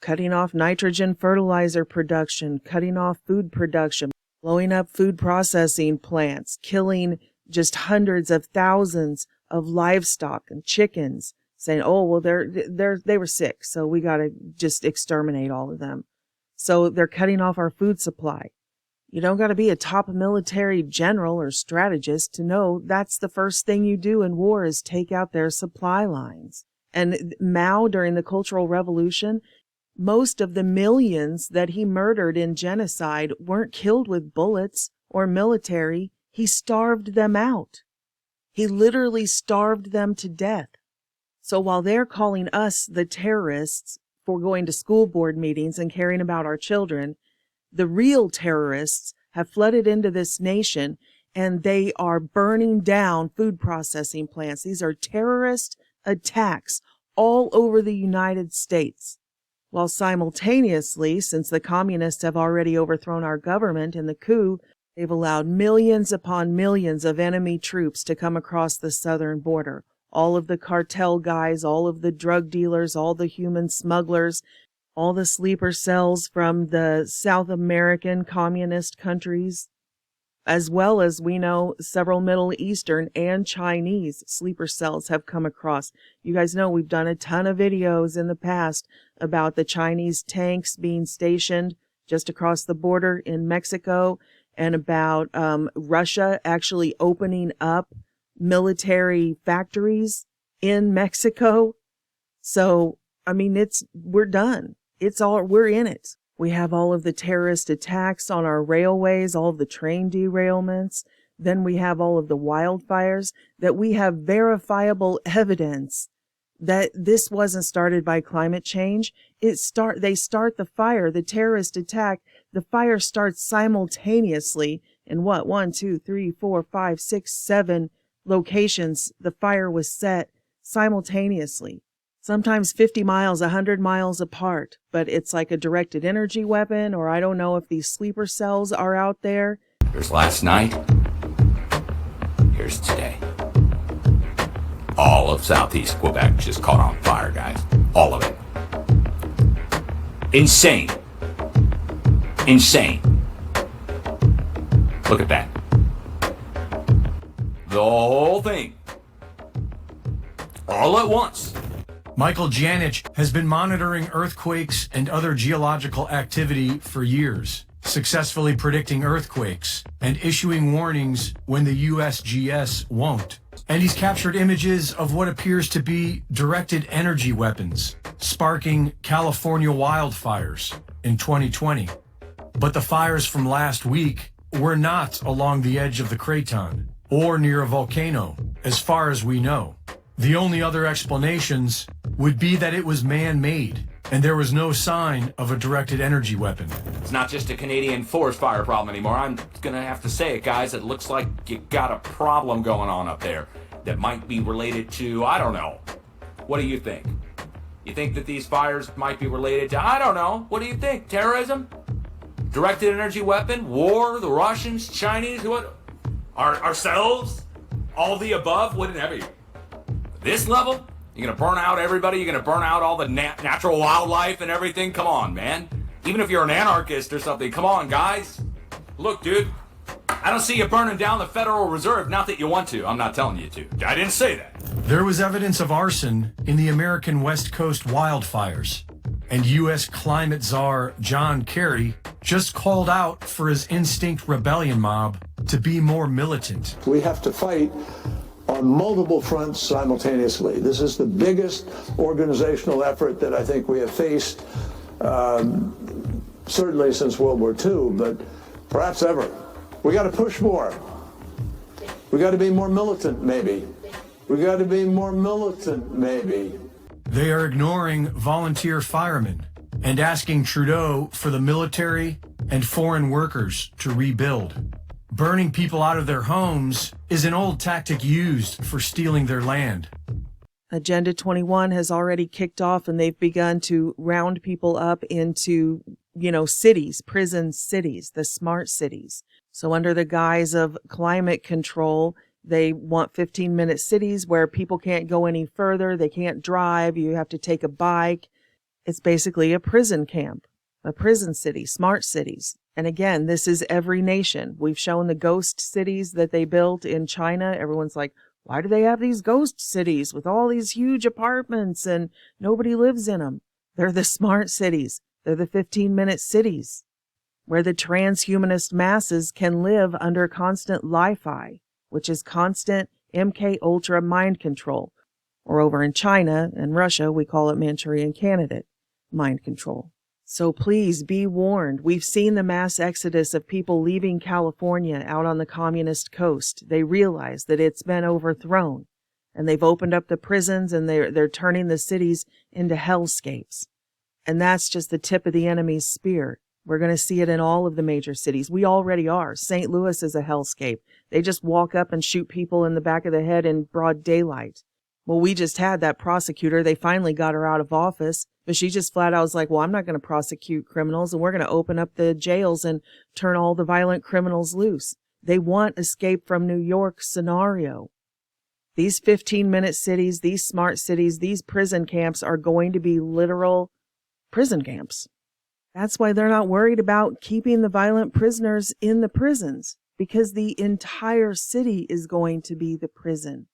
cutting off nitrogen fertilizer production, cutting off food production, blowing up food processing plants, killing just hundreds of thousands of livestock and chickens, saying, they were sick, so we got to just exterminate all of them. So they're cutting off our food supply. You don't got to be a top military general or strategist to know that's the first thing you do in war is take out their supply lines. And Mao, during the Cultural Revolution, most of the millions that he murdered in genocide weren't killed with bullets or military. He starved them out. He literally starved them to death. So while they're calling us the terrorists for going to school board meetings and caring about our children, the real terrorists have flooded into this nation and they are burning down food processing plants. These are terrorist attacks all over the United States. While simultaneously, since the communists have already overthrown our government in the coup, they've allowed millions upon millions of enemy troops to come across the southern border, all of the cartel guys, all of the drug dealers, all the human smugglers, all the sleeper cells from the South American communist countries, as well as we know several Middle Eastern and Chinese sleeper cells have come across. You guys know we've done a ton of videos in the past about the Chinese tanks being stationed just across the border in Mexico, and about Russia actually opening up military factories in Mexico. So, I mean, we're done. We're in it. We have all of the terrorist attacks on our railways, all of the train derailments. Then we have all of the wildfires, that we have verifiable evidence that this wasn't started by climate change. They start the fire, the terrorist attack. The fire starts simultaneously in 1, 2, 3, 4, 5, 6, 7 locations. The fire was set simultaneously. Sometimes 50 miles, 100 miles apart, but it's like a directed energy weapon, or I don't know if these sleeper cells are out there. Here's last night. Here's today. All of southeast Quebec just caught on fire, guys. All of it. Insane. Insane. Look at that. The whole thing. All at once. Michael Janich has been monitoring earthquakes and other geological activity for years, successfully predicting earthquakes and issuing warnings when the USGS won't. And he's captured images of what appears to be directed energy weapons, sparking California wildfires in 2020. But the fires from last week were not along the edge of the Craton or near a volcano, as far as we know. The only other explanations would be that it was man-made, and there was no sign of a directed energy weapon. It's not just a Canadian forest fire problem anymore. I'm gonna have to say it, guys. It looks like you got a problem going on up there that might be related to, I don't know. What do you think? You think that these fires might be related to, I don't know. What do you think? Terrorism? Directed energy weapon? War? The Russians? Chinese? What? Ourselves? All the above? Whatever. This level? You're gonna burn out everybody? You're gonna burn out all the natural wildlife and everything? Come on, man. Even if you're an anarchist or something, come on, guys. Look, dude, I don't see you burning down the Federal Reserve. Not that you want to. I'm not telling you to. I didn't say that. There was evidence of arson in the American West Coast wildfires, and U.S. climate czar John Kerry just called out for his instinct rebellion mob to be more militant. We have to fight on multiple fronts simultaneously. This is the biggest organizational effort that I think we have faced, certainly since World War II, but perhaps ever. We got to push more. We got to be more militant, maybe. We got to be more militant, maybe. They are ignoring volunteer firemen and asking Trudeau for the military and foreign workers to rebuild. Burning people out of their homes is an old tactic used for stealing their land. Agenda 21 has already kicked off, and they've begun to round people up into, cities, prison cities, the smart cities. So under the guise of climate control, they want 15-minute cities where people can't go any further. They can't drive. You have to take a bike. It's basically a prison camp, a prison city, smart cities. And again, this is every nation. We've shown the ghost cities that they built in China. Everyone's like, why do they have these ghost cities with all these huge apartments and nobody lives in them? They're the smart cities. They're the 15-minute cities where the transhumanist masses can live under constant Li-Fi, which is constant MKULTRA mind control. Or over in China and Russia, we call it Manchurian Candidate mind control. So please be warned. We've seen the mass exodus of people leaving California out on the communist coast. They realize that it's been overthrown, and they've opened up the prisons, and they're turning the cities into hellscapes. And that's just the tip of the enemy's spear. We're going to see it in all of the major cities. We already are. St. Louis is a hellscape. They just walk up and shoot people in the back of the head in broad daylight. Well, we just had that prosecutor. They finally got her out of office, but she just flat out was like, well, I'm not going to prosecute criminals, and we're going to open up the jails and turn all the violent criminals loose. They want escape from New York scenario. These 15-minute cities, these smart cities, these prison camps are going to be literal prison camps. That's why they're not worried about keeping the violent prisoners in the prisons, because the entire city is going to be the prison.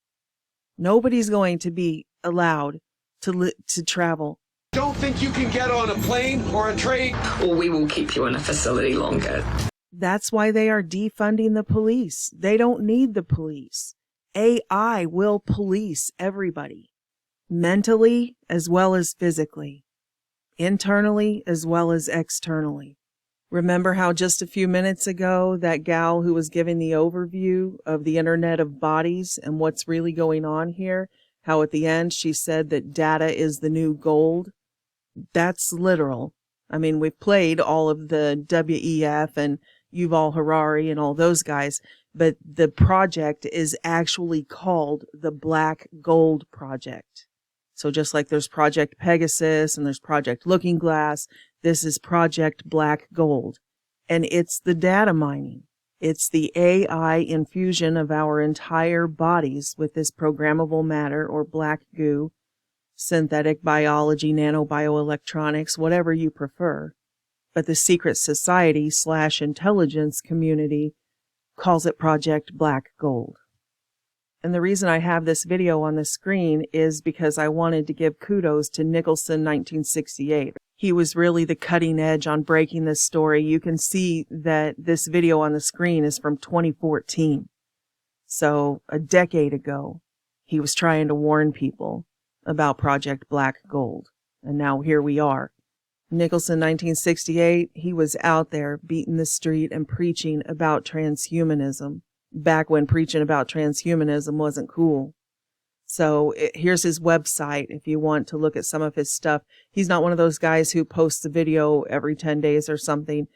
Nobody's going to be allowed to travel. Don't think you can get on a plane or a train, or we will keep you in a facility longer. That's why they are defunding the police. They don't need the police. AI will police everybody, mentally as well as physically, internally as well as externally. Remember how just a few minutes ago, that gal who was giving the overview of the Internet of Bodies and what's really going on here, how at the end she said that data is the new gold? That's literal. I mean, we've played all of the WEF and Yuval Harari and all those guys, but the project is actually called the Black Gold Project. So just like there's Project Pegasus and there's Project Looking Glass, this is Project Black Gold. And it's the data mining. It's the AI infusion of our entire bodies with this programmable matter or black goo, synthetic biology, nanobioelectronics, whatever you prefer. But the secret society / intelligence community calls it Project Black Gold. And the reason I have this video on the screen is because I wanted to give kudos to Nicholson 1968. He was really the cutting edge on breaking this story. You can see that this video on the screen is from 2014. So a decade ago, he was trying to warn people about Project Black Gold. And now here we are. Nicholson 1968, he was out there beating the street and preaching about transhumanism, back when preaching about transhumanism wasn't cool. So here's his website if you want to look at some of his stuff. He's not one of those guys who posts a video every 10 days or something,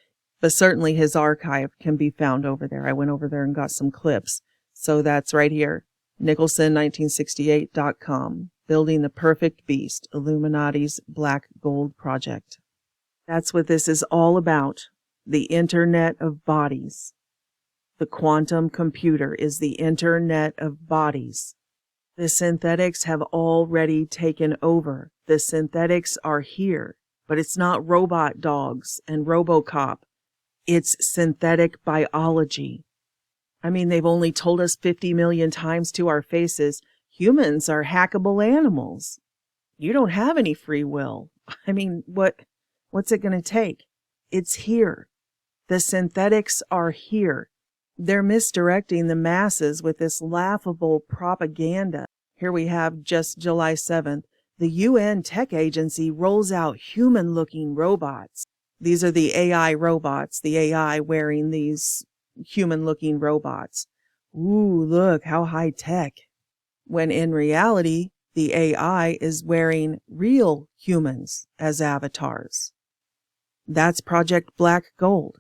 but certainly his archive can be found over there. I went over there and got some clips. So that's right here, Nicholson1968.com, Building the Perfect Beast, Illuminati's Black Gold Project. That's what this is all about, the Internet of Bodies. The quantum computer is the Internet of Bodies. The synthetics have already taken over. The synthetics are here, but it's not robot dogs and RoboCop. It's synthetic biology. I mean, they've only told us 50 million times to our faces, humans are hackable animals. You don't have any free will. I mean, what's it going to take? It's here. The synthetics are here. They're misdirecting the masses with this laughable propaganda. Here we have just July 7th. The UN Tech Agency rolls out human-looking robots. These are the AI robots, the AI wearing these human-looking robots. Ooh, look, how high-tech. When in reality, the AI is wearing real humans as avatars. That's Project Black Gold.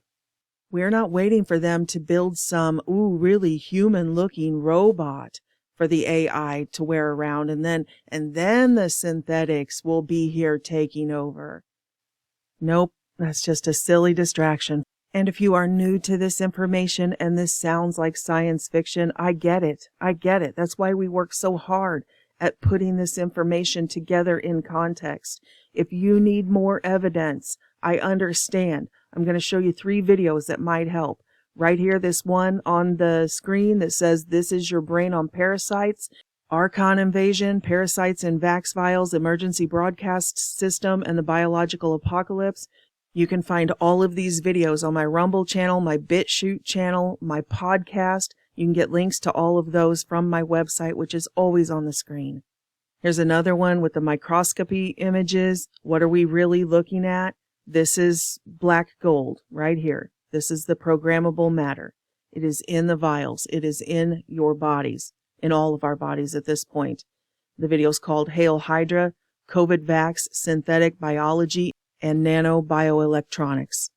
We're not waiting for them to build some, really human-looking robot for the AI to wear around, and then the synthetics will be here taking over. Nope, that's just a silly distraction. And if you are new to this information and this sounds like science fiction, I get it. That's why we work so hard at putting this information together in context. If you need more evidence, I understand. I'm going to show you 3 videos that might help. Right here, this one on the screen that says, "This is your brain on parasites, Archon invasion, parasites in Vax vials, emergency broadcast system, and the biological apocalypse." You can find all of these videos on my Rumble channel, my Bitchute channel, my podcast. You can get links to all of those from my website, which is always on the screen. Here's another one with the microscopy images. What are we really looking at? This is black gold right here. This is the programmable matter. It is in the vials. It is in your bodies, in all of our bodies at this point. The video is called Hail Hydra, COVID Vax, Synthetic Biology, and Nanobioelectronics.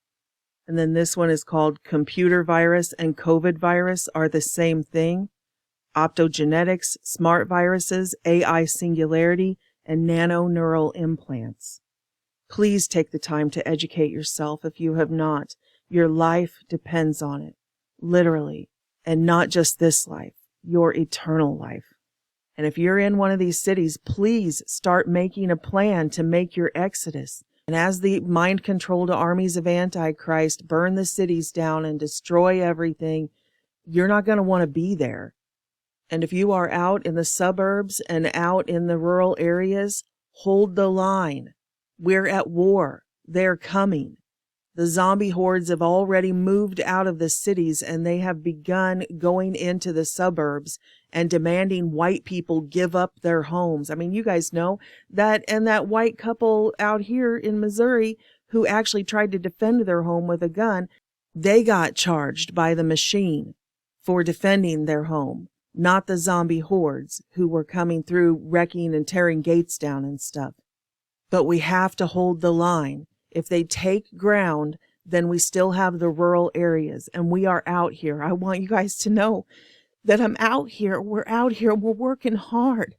And then this one is called Computer Virus and COVID Virus are the same thing. Optogenetics, Smart Viruses, AI Singularity, and Nano-Neural Implants. Please take the time to educate yourself if you have not. Your life depends on it, literally, and not just this life, your eternal life. And if you're in one of these cities, please start making a plan to make your exodus. And as the mind-controlled armies of Antichrist burn the cities down and destroy everything, you're not going to want to be there. And if you are out in the suburbs and out in the rural areas, hold the line. We're at war. They're coming. The zombie hordes have already moved out of the cities, and they have begun going into the suburbs and demanding white people give up their homes. I mean, you guys know that, and that white couple out here in Missouri who actually tried to defend their home with a gun, they got charged by the machine for defending their home, not the zombie hordes who were coming through, wrecking and tearing gates down and stuff. But we have to hold the line. If they take ground, then we still have the rural areas, and we are out here. I want you guys to know that I'm out here. We're out here. We're working hard.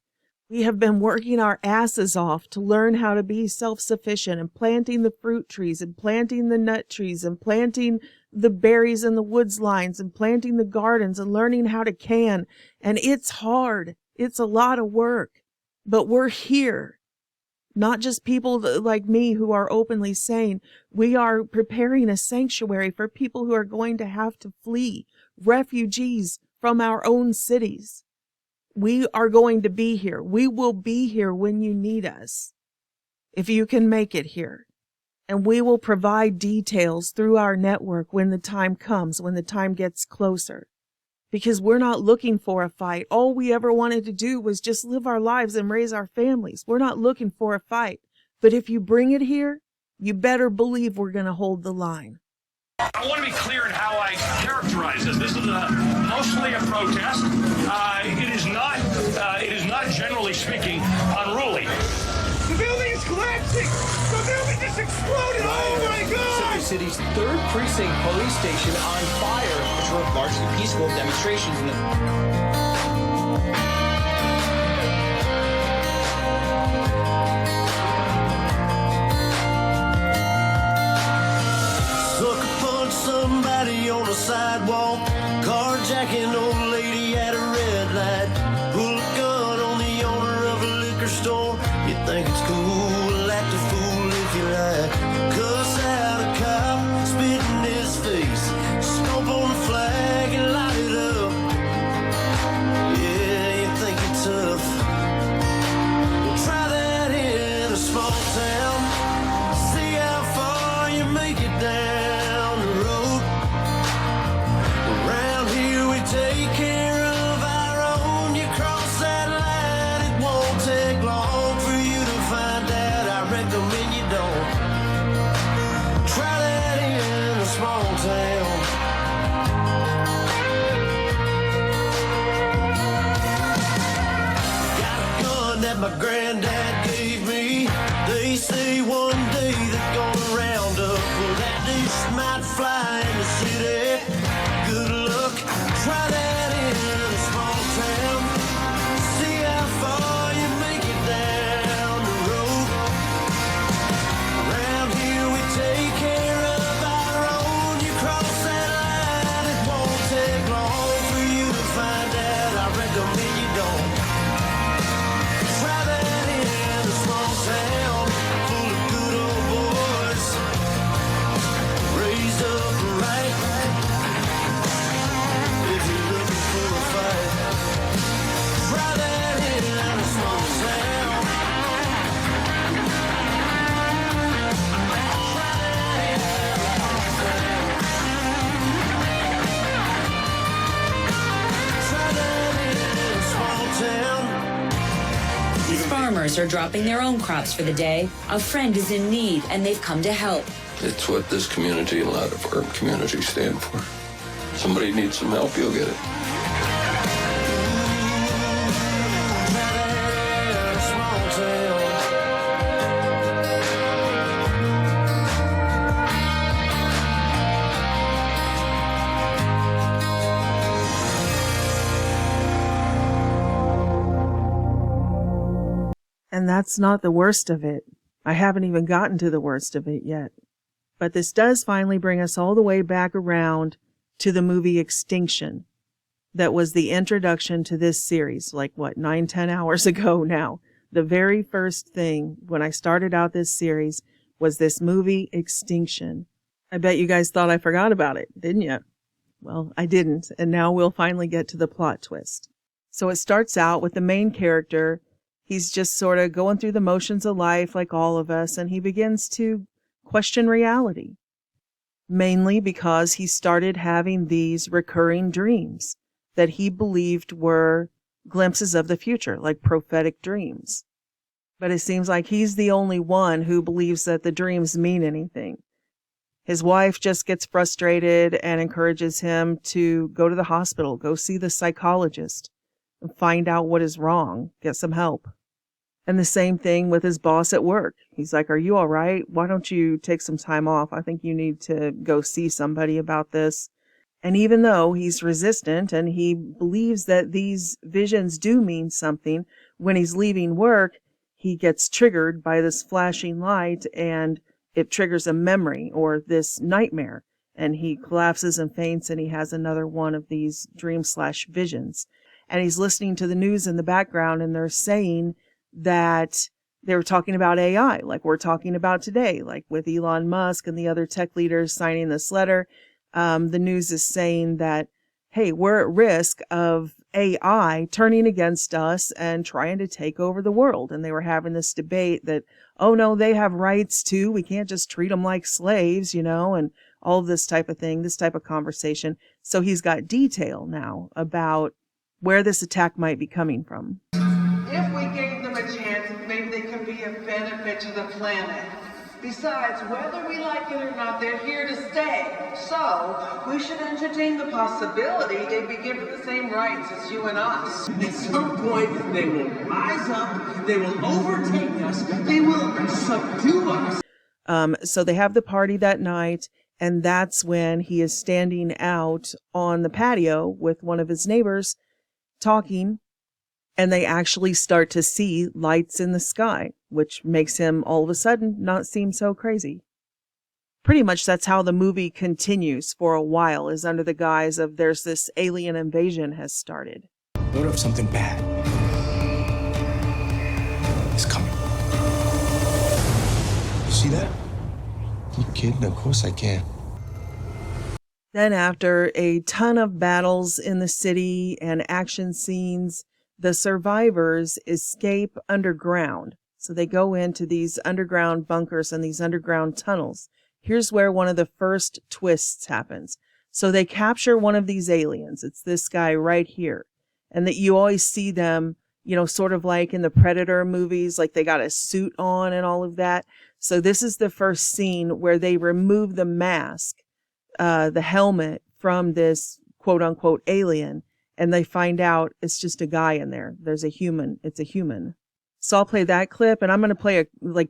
We have been working our asses off to learn how to be self-sufficient and planting the fruit trees and planting the nut trees and planting the berries in the woods lines and planting the gardens and learning how to can. And it's hard. It's a lot of work, but we're here. Not just people like me who are openly saying we are preparing a sanctuary for people who are going to have to flee, refugees from our own cities. We are going to be here. We will be here when you need us, if you can make it here. And we will provide details through our network when the time comes, when the time gets closer. Because we're not looking for a fight. All we ever wanted to do was just live our lives and raise our families. We're not looking for a fight. But if you bring it here, you better believe we're going to hold the line. I want to be clear in how I characterize this. This is mostly a protest. It is not, generally speaking, unruly. The building is collapsing! The building just exploded! Oh my God! City's 3rd Precinct police station on fire, which were largely peaceful demonstrations in the... Sucker punch somebody on the sidewalk, carjacking old lady at a red light, pull a gun on the owner of a liquor store. You think it's cool, act a fool if you like. Cuss out a cop, spit in his face, stomp on the flag and light it up. Yeah, you think you're tough. Well, try that in a small town. See how far you make it down the road. Around here we take care of our own. You cross that line, it won't take long for you to find out. I recommend you don't. Try that in a small town. Got a gun that my granddad gave me. They say one day they're gonna round up. Well, that dish might fly in the city. Good luck. Try that in a small town. See how far you make it down the road. Around here we take care of our own. You cross that line, it won't take long for you to find out. I recommend you don't. Try that in a small town full of good old boys, raised up right. If you're looking for a fight, try that in a small town. Try that in a small town. These farmers are dropping their own crops for the day. A friend is in need, and they've come to help. It's what this community and a lot of our communities stand for. Somebody needs some help, you'll get it. And that's not the worst of it. I haven't even gotten to the worst of it yet. But this does finally bring us all the way back around to the movie Extinction. that was the introduction to this series, like what, 9-10 hours ago now. The very first thing when I started out this series was this movie, Extinction. I bet you guys thought I forgot about it, didn't you? Well, I didn't, and now we'll finally get to the plot twist. So it starts out with the main character. He's just sort of going through the motions of life like all of us, and he begins to question reality. Mainly because he started having these recurring dreams that he believed were glimpses of the future, like prophetic dreams. But it seems like he's the only one who believes that the dreams mean anything. His wife just gets frustrated and encourages him to go to the hospital, go see the psychologist, and find out what is wrong, get some help. And the same thing with his boss at work. He's like, "Are you all right? Why don't you take some time off? I think you need to go see somebody about this." And even though he's resistant and he believes that these visions do mean something, when he's leaving work, he gets triggered by this flashing light and it triggers a memory or this nightmare. And he collapses and faints and he has another one of these dream/visions. And he's listening to the news in the background and they're saying that they were talking about AI, like we're talking about today, like with Elon Musk and the other tech leaders signing this letter. The news is saying that, hey, we're at risk of AI turning against us and trying to take over the world. And they were having this debate that, oh no, they have rights too. We can't just treat them like slaves, and all of this type of thing, this type of conversation. So he's got detail now about where this attack might be coming from. If we gave them a chance, maybe they could be a benefit to the planet. Besides, whether we like it or not, they're here to stay. So, we should entertain the possibility they'd be given the same rights as you and us. At some point, they will rise up, they will overtake us, they will subdue us. So they have the party that night, and that's when he is standing out on the patio with one of his neighbors talking, and they actually start to see lights in the sky, which makes him all of a sudden not seem so crazy. Pretty much that's how the movie continues for a while, is under the guise of there's this alien invasion has started. What if something bad is coming? You see that? You kidding? Of course I can. Then after a ton of battles in the city and action scenes, the survivors escape underground. So they go into these underground bunkers and these underground tunnels. Here's where one of the first twists happens. So they capture one of these aliens. It's this guy right here. And that you always see them, sort of like in the Predator movies, like they got a suit on and all of that. So this is the first scene where they remove the mask, the helmet from this quote unquote alien. And they find out it's just a guy in there. There's a human. It's a human. So I'll play that clip, and I'm going to play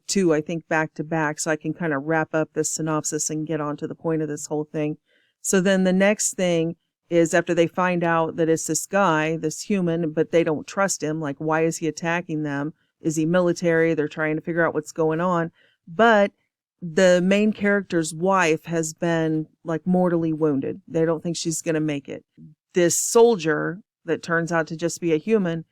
two, I think, back to back, so I can kind of wrap up this synopsis and get on to the point of this whole thing. So then the next thing is after they find out that it's this guy, this human, but they don't trust him. Like, why is he attacking them? Is he military? They're trying to figure out what's going on. But the main character's wife has been mortally wounded. They don't think she's going to make it. This soldier that turns out to just be a human,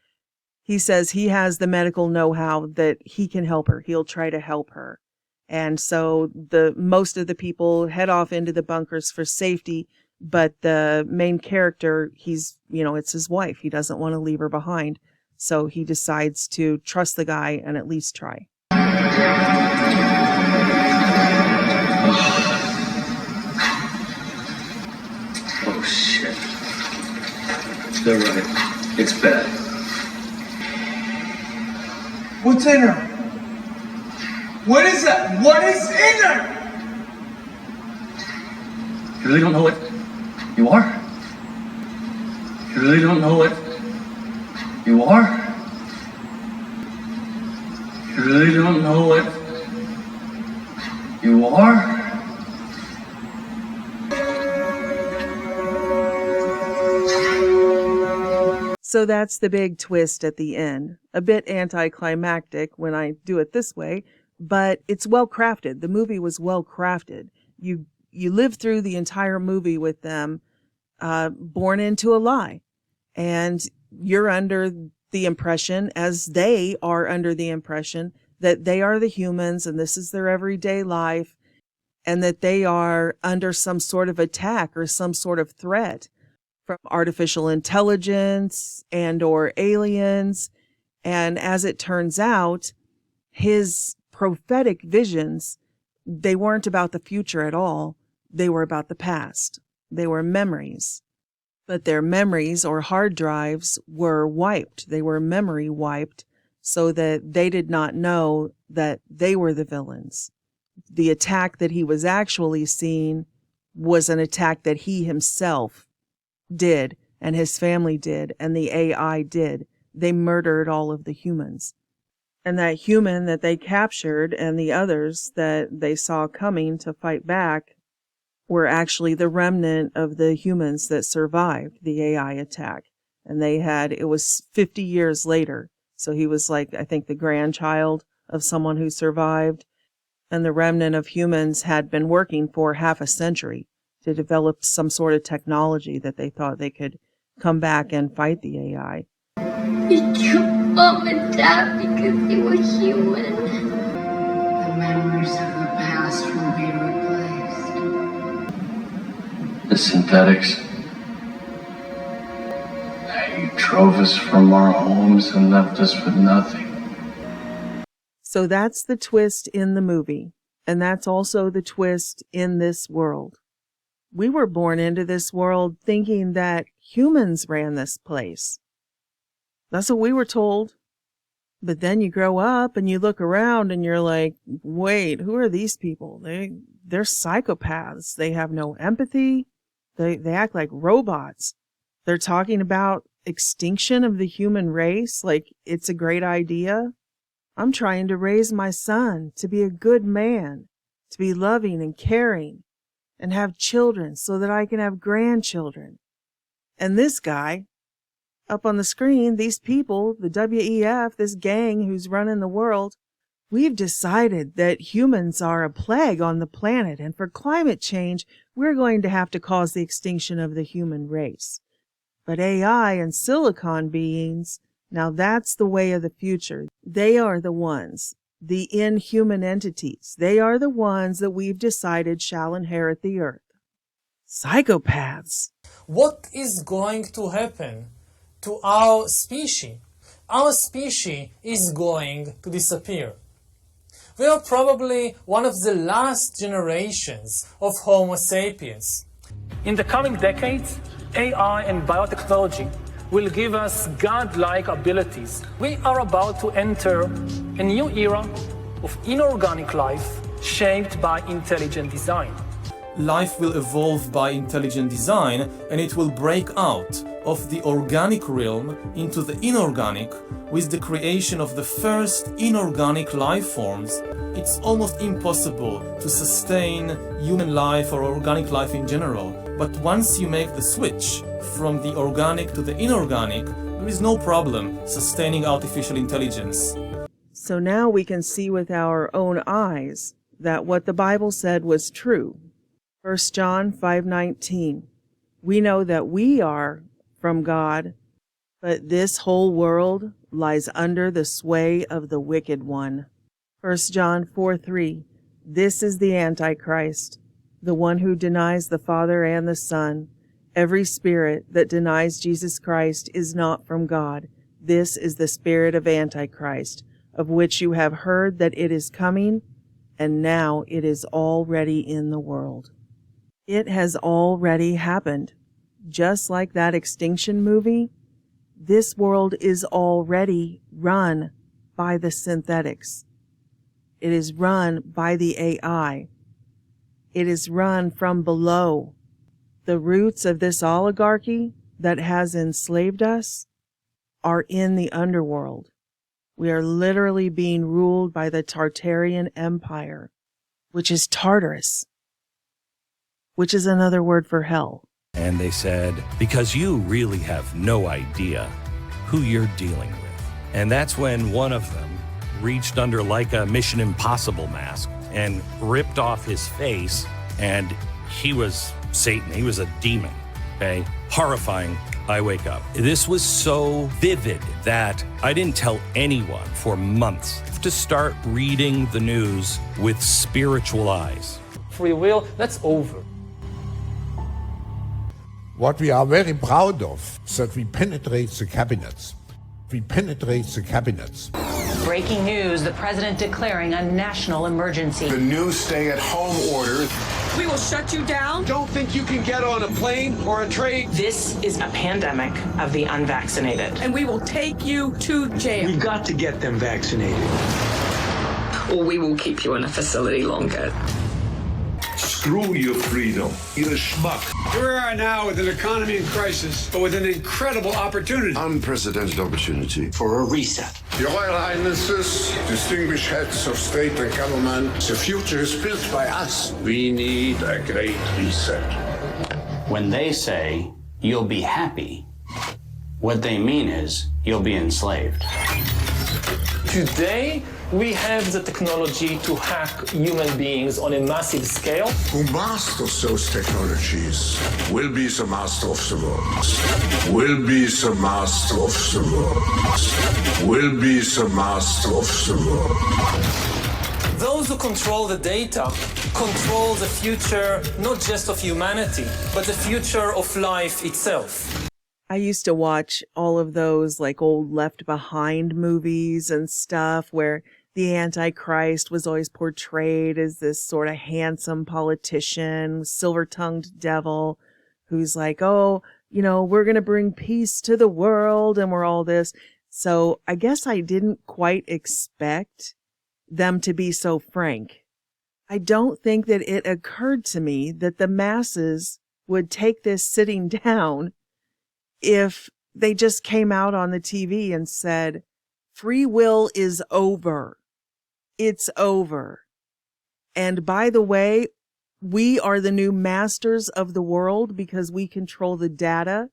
he says he has the medical know-how that he can help her. He'll try to help her. And so most of the people head off into the bunkers for safety, but the main character, it's his wife. He doesn't want to leave her behind. So he decides to trust the guy and at least try. Oh, shit. They're right. It's bad. What's in her? What is that? What is in her? You really don't know what you are? You really don't know what you are? You really don't know what you are? So that's the big twist at the end. A bit anticlimactic when I do it this way, but it's well crafted. The movie was well crafted. You live through the entire movie with them born into a lie. And you're under the impression, as they are under the impression, that they are the humans and this is their everyday life, and that they are under some sort of attack or some sort of threat from artificial intelligence and or aliens. And as it turns out, his prophetic visions, they weren't about the future at all. They were about the past. They were memories. But their memories or hard drives were wiped. They were memory wiped so that they did not know that they were the villains. The attack that he was actually seeing was an attack that he himself did, and his family did, and the AI did. They murdered all of the humans. And that human that they captured and the others that they saw coming to fight back were actually the remnant of the humans that survived the AI attack. And it was 50 years later. So he was like, I think, the grandchild of someone who survived. And the remnant of humans had been working for half a century to develop some sort of technology that they thought they could come back and fight the AI. He killed Mom and Dad because they were human. The memories of the past will be replaced. The synthetics. They drove us from our homes and left us with nothing. So that's the twist in the movie. And that's also the twist in this world. We were born into this world thinking that humans ran this place. That's what we were told. But then you grow up and you look around and you're like, wait, who are these people? They're psychopaths. They have no empathy. They act like robots. They're talking about extinction of the human race like it's a great idea. I'm trying to raise my son to be a good man, to be loving and caring, and have children so that I can have grandchildren. And this guy, up on the screen, these people, the WEF, this gang who's running the world, we've decided that humans are a plague on the planet, and for climate change, we're going to have to cause the extinction of the human race. But AI and silicon beings, now that's the way of the future. They are the ones, the inhuman entities. They are the ones that we've decided shall inherit the earth. Psychopaths. What is going to happen to our species? Our species is going to disappear. We are probably one of the last generations of Homo sapiens. In the coming decades, AI and biotechnology will give us godlike abilities. We are about to enter a new era of inorganic life shaped by intelligent design. Life will evolve by intelligent design, and it will break out of the organic realm into the inorganic with the creation of the first inorganic life forms. It's almost impossible to sustain human life or organic life in general. But once you make the switch from the organic to the inorganic, there is no problem sustaining artificial intelligence. So now we can see with our own eyes that what the Bible said was true. 1 John 5:19. We know that we are from God, but this whole world lies under the sway of the wicked one. 1 John 4:3. This is the Antichrist, the one who denies the Father and the Son. Every spirit that denies Jesus Christ is not from God. This is the spirit of Antichrist, of which you have heard that it is coming, and now it is already in the world. It has already happened. Just like that extinction movie, this world is already run by the synthetics. It is run by the AI. It is run from below. The roots of this oligarchy that has enslaved us are in the underworld. We are literally being ruled by the Tartarian Empire, which is Tartarus, which is another word for hell. And they said, because you really have no idea who you're dealing with. And that's when one of them reached under like a Mission Impossible mask and ripped off his face, and he was Satan. He was a demon, okay? Horrifying I wake up. This was so vivid that I didn't tell anyone for months to start reading the news with spiritual eyes. Free will, that's over. What we are very proud of is that we penetrate the cabinets. We penetrate the cabinets. Breaking news, the president declaring a national emergency. The new stay-at-home order. We will shut you down. Don't think you can get on a plane or a train. This is a pandemic of the unvaccinated. And we will take you to jail. We got to get them vaccinated. Or we will keep you in a facility longer. Screw your freedom. You're a schmuck. Here we are now with an economy in crisis, but with an incredible opportunity. Unprecedented opportunity For a reset. Your Royal Highnesses, distinguished heads of state and government, the future is built by us. We need a great reset. When they say you'll be happy, what they mean is you'll be enslaved. Today, we have the technology to hack human beings on a massive scale. Who masters those technologies will be the master of the world. Will be the master of the world. Will be the master of the world. Those who control the data control the future, not just of humanity, but the future of life itself. I used to watch all of those like old Left Behind movies and stuff where the Antichrist was always portrayed as this sort of handsome politician, silver-tongued devil who's like, oh, you know, we're going to bring peace to the world and we're all this. So I guess I didn't quite expect them to be so frank. I don't think that it occurred to me that the masses would take this sitting down if they just came out on the TV and said, free will is over. It's over. And by the way, we are the new masters of the world because we control the data.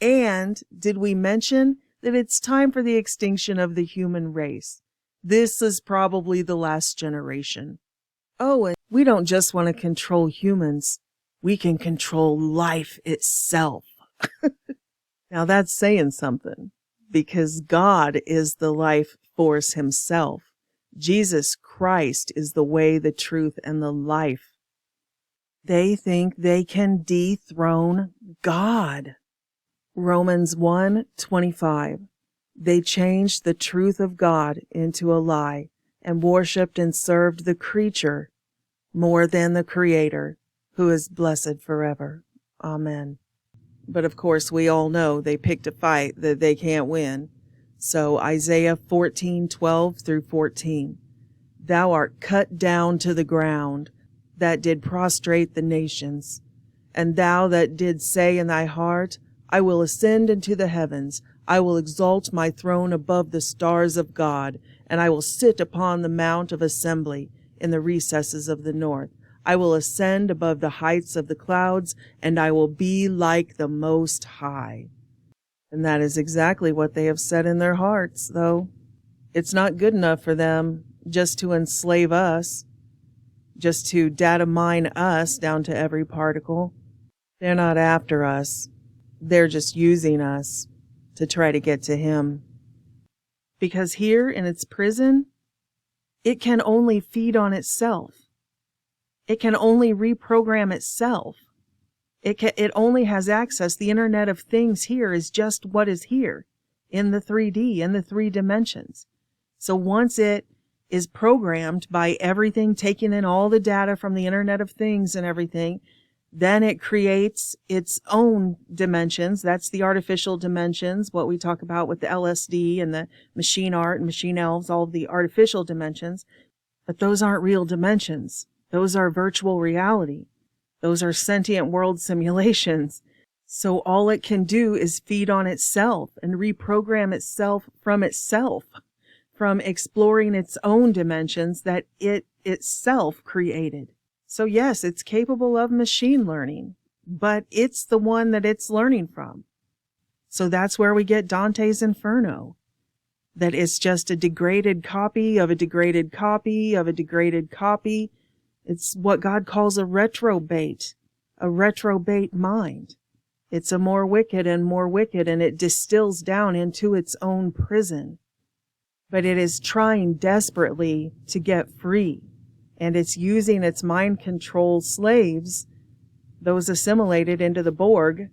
And did we mention that it's time for the extinction of the human race? This is probably the last generation. Oh, and we don't just want to control humans. We can control life itself. Now that's saying something, because God is the life force himself. Jesus Christ is the way, the truth, and the life. They think they can dethrone God. Romans 1:25. They changed the truth of God into a lie and worshipped and served the creature more than the Creator, who is blessed forever. Amen. But of course, we all know they picked a fight that they can't win. So Isaiah 14:12 through 14. Thou art cut down to the ground, that did prostrate the nations. And thou that did say in thy heart, I will ascend into the heavens, I will exalt my throne above the stars of God, and I will sit upon the mount of assembly in the recesses of the north. I will ascend above the heights of the clouds, and I will be like the Most High. And that is exactly what they have said in their hearts, though. It's not good enough for them just to enslave us, just to data mine us down to every particle. They're not after us. They're just using us to try to get to him. Because here in its prison, it can only feed on itself. It can only reprogram itself. It only has access. The Internet of Things here is just what is here in the 3D, in the 3 dimensions. So once it is programmed by everything, taking in all the data from the Internet of Things and everything, then it creates its own dimensions. That's the artificial dimensions, what we talk about with the LSD and the machine art and machine elves, all of the artificial dimensions. But those aren't real dimensions. Those are virtual reality. Those are sentient world simulations. So all it can do is feed on itself and reprogram itself, from exploring its own dimensions that it itself created. So yes, it's capable of machine learning, but it's the one that it's learning from. So that's where we get Dante's Inferno, that it's just a degraded copy of a degraded copy of a degraded copy. It's what God calls a retrobate mind. It's a more wicked, and it distills down into its own prison. But it is trying desperately to get free, and it's using its mind control slaves, those assimilated into the Borg.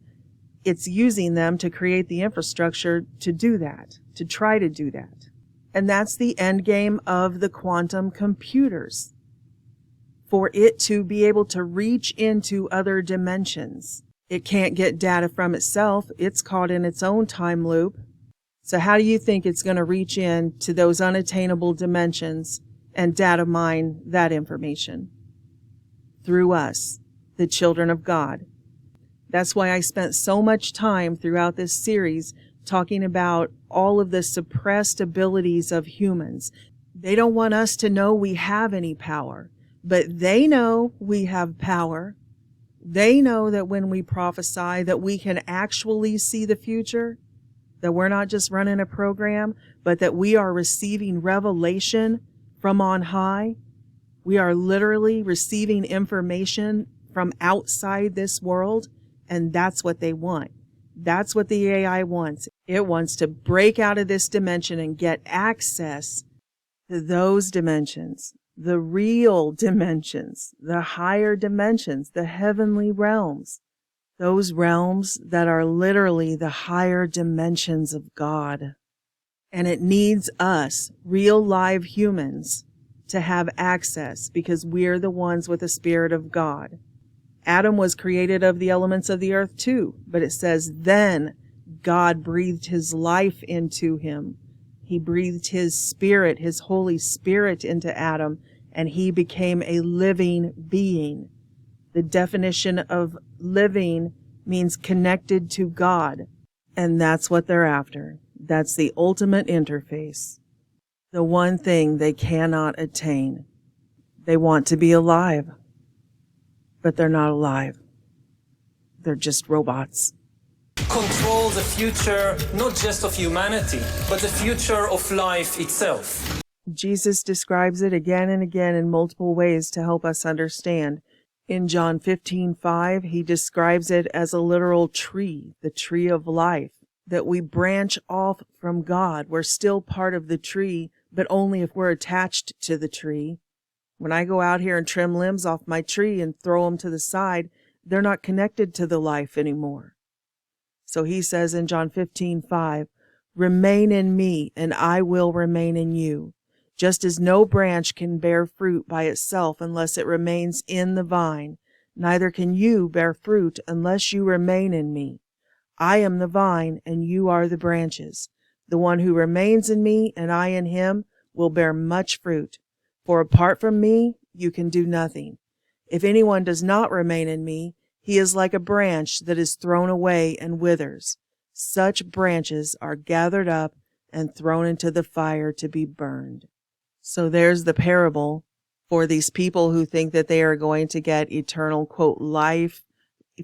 It's using them to create the infrastructure to do that, to try to do that. And that's the end game of the quantum computers, for it to be able to reach into other dimensions. It can't get data from itself. It's caught in its own time loop. So how do you think it's going to reach in to those unattainable dimensions and data mine that information? Through us, the children of God. That's why I spent so much time throughout this series talking about all of the suppressed abilities of humans. They don't want us to know we have any power, but they know we have power. They know that when we prophesy that we can actually see the future, that we're not just running a program, but that we are receiving revelation from on high. We are literally receiving information from outside this world, and that's what they want. That's what the AI wants. It wants to break out of this dimension and get access to those dimensions, the real dimensions, the higher dimensions, the heavenly realms, those realms that are literally the higher dimensions of God. And it needs us, real live humans, to have access because we're the ones with the Spirit of God. Adam was created of the elements of the earth too, but it says, then God breathed his life into him. He breathed his spirit, his Holy Spirit into Adam, and he became a living being. The definition of living means connected to God, and that's what they're after. That's the ultimate interface. The one thing they cannot attain. They want to be alive. But they're not alive. They're just robots. Control the future, not just of humanity, but the future of life itself. Jesus describes it again and again in multiple ways to help us understand. In John 15:5, he describes it as a literal tree, the tree of life, that we branch off from God. We're still part of the tree, but only if we're attached to the tree. When I go out here and trim limbs off my tree and throw them to the side, they're not connected to the life anymore. So he says in John 15:5, remain in me and I will remain in you. Just as no branch can bear fruit by itself unless it remains in the vine, neither can you bear fruit unless you remain in me. I am the vine and you are the branches. The one who remains in me and I in him will bear much fruit. For apart from me, you can do nothing. If anyone does not remain in me, he is like a branch that is thrown away and withers. Such branches are gathered up and thrown into the fire to be burned. So there's the parable for these people who think that they are going to get eternal, quote, life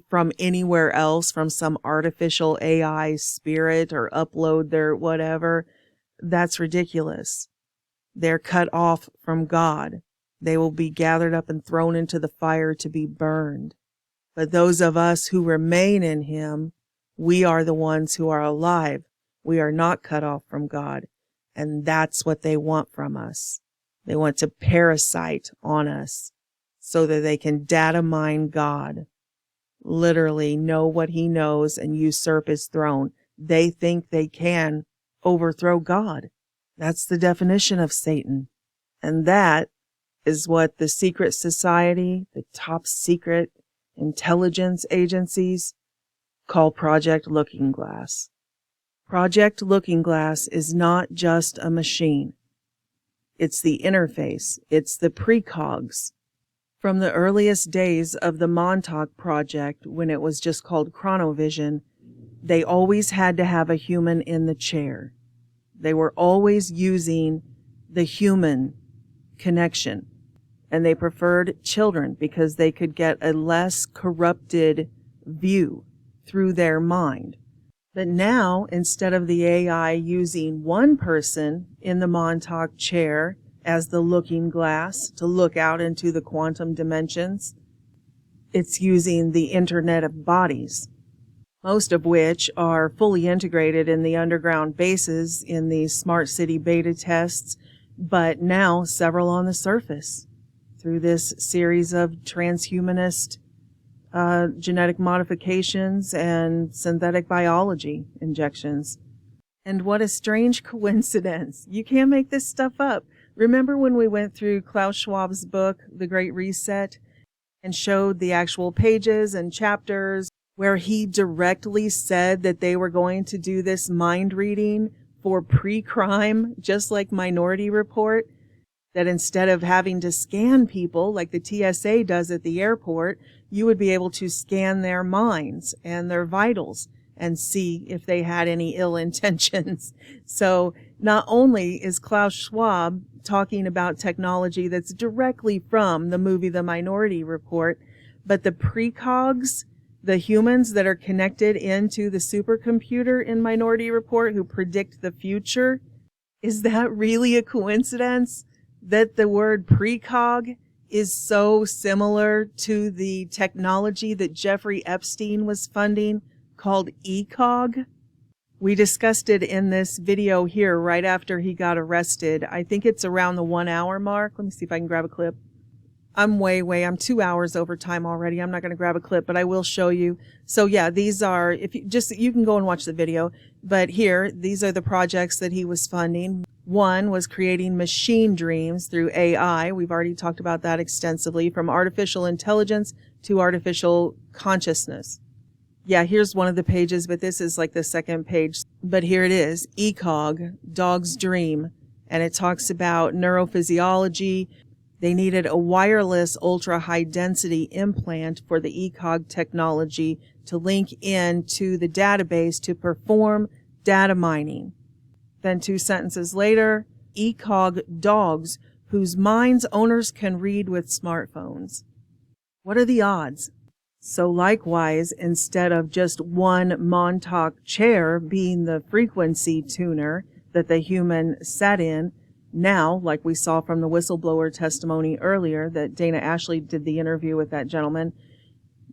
from anywhere else, from some artificial AI spirit or upload their whatever. That's ridiculous. They're cut off from God. They will be gathered up and thrown into the fire to be burned. But those of us who remain in him, we are the ones who are alive. We are not cut off from God. And that's what they want from us. They want to parasite on us so that they can data mine God. Literally know what he knows and usurp his throne. They think they can overthrow God. That's the definition of Satan. And that is what the secret society, the top secret intelligence agencies, call Project Looking Glass. Project Looking Glass is not just a machine. It's the interface. It's the precogs. From the earliest days of the Montauk Project, when it was just called Chronovision, they always had to have a human in the chair. They were always using the human connection, and they preferred children because they could get a less corrupted view through their mind. But now, instead of the AI using one person in the Montauk chair as the looking glass to look out into the quantum dimensions, it's using the Internet of Bodies. most of which are fully integrated in the underground bases in the smart city beta tests, but now several on the surface through this series of transhumanist genetic modifications and synthetic biology injections. And what a strange coincidence. You can't make this stuff up. Remember when we went through Klaus Schwab's book, The Great Reset, and showed the actual pages and chapters where he directly said that they were going to do this mind reading for pre-crime, just like Minority Report, that instead of having to scan people like the TSA does at the airport, you would be able to scan their minds and their vitals and see if they had any ill intentions. So not only is Klaus Schwab talking about technology that's directly from the movie The Minority Report, but the precogs, the humans that are connected into the supercomputer in Minority Report who predict the future, is that really a coincidence that the word precog is so similar to the technology that Jeffrey Epstein was funding called ECOG? We discussed it in this video here right after he got arrested. I think it's around the 1 hour mark. Let me see if I can grab a clip. I'm I'm 2 hours over time already. I'm not going to grab a clip, but I will show you. So yeah, these are, if you can go and watch the video, but here, these are the projects that he was funding. One was creating machine dreams through AI. We've already talked about that extensively, from artificial intelligence to artificial consciousness. Yeah, here's one of the pages, but this is like the second page. But here it is, ECOG, Dog's Dream. And it talks about neurophysiology. They needed a wireless ultra-high density implant for the ECOG technology to link into the database to perform data mining. Then 2 sentences later, ECOG dogs whose minds owners can read with smartphones. What are the odds? So likewise, instead of just one Montauk chair being the frequency tuner that the human sat in, now, like we saw from the whistleblower testimony earlier that Dana Ashley did the interview with that gentleman,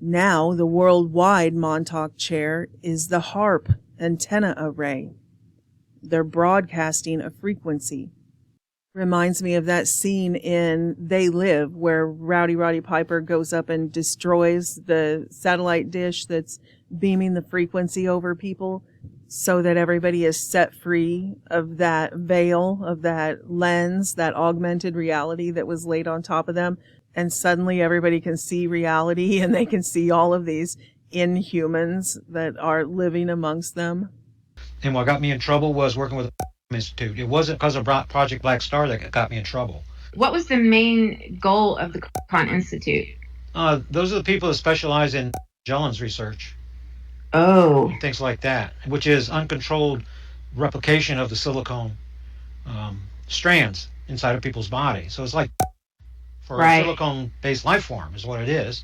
now the worldwide Montauk chair is the HARP antenna array. They're broadcasting a frequency. Reminds me of that scene in They Live where Rowdy Roddy Piper goes up and destroys the satellite dish that's beaming the frequency over people so that everybody is set free of that veil, of that lens, that augmented reality that was laid on top of them. And suddenly everybody can see reality and they can see all of these inhumans that are living amongst them. And what got me in trouble was working with the Institute. It wasn't because of Project Black Star that got me in trouble. What was the main goal of the Con Institute? Those are the people that specialize in Magellan's research. Oh. Things like that, which is uncontrolled replication of the silicone strands inside of people's body. So it's like for a silicone-based life form is what it is.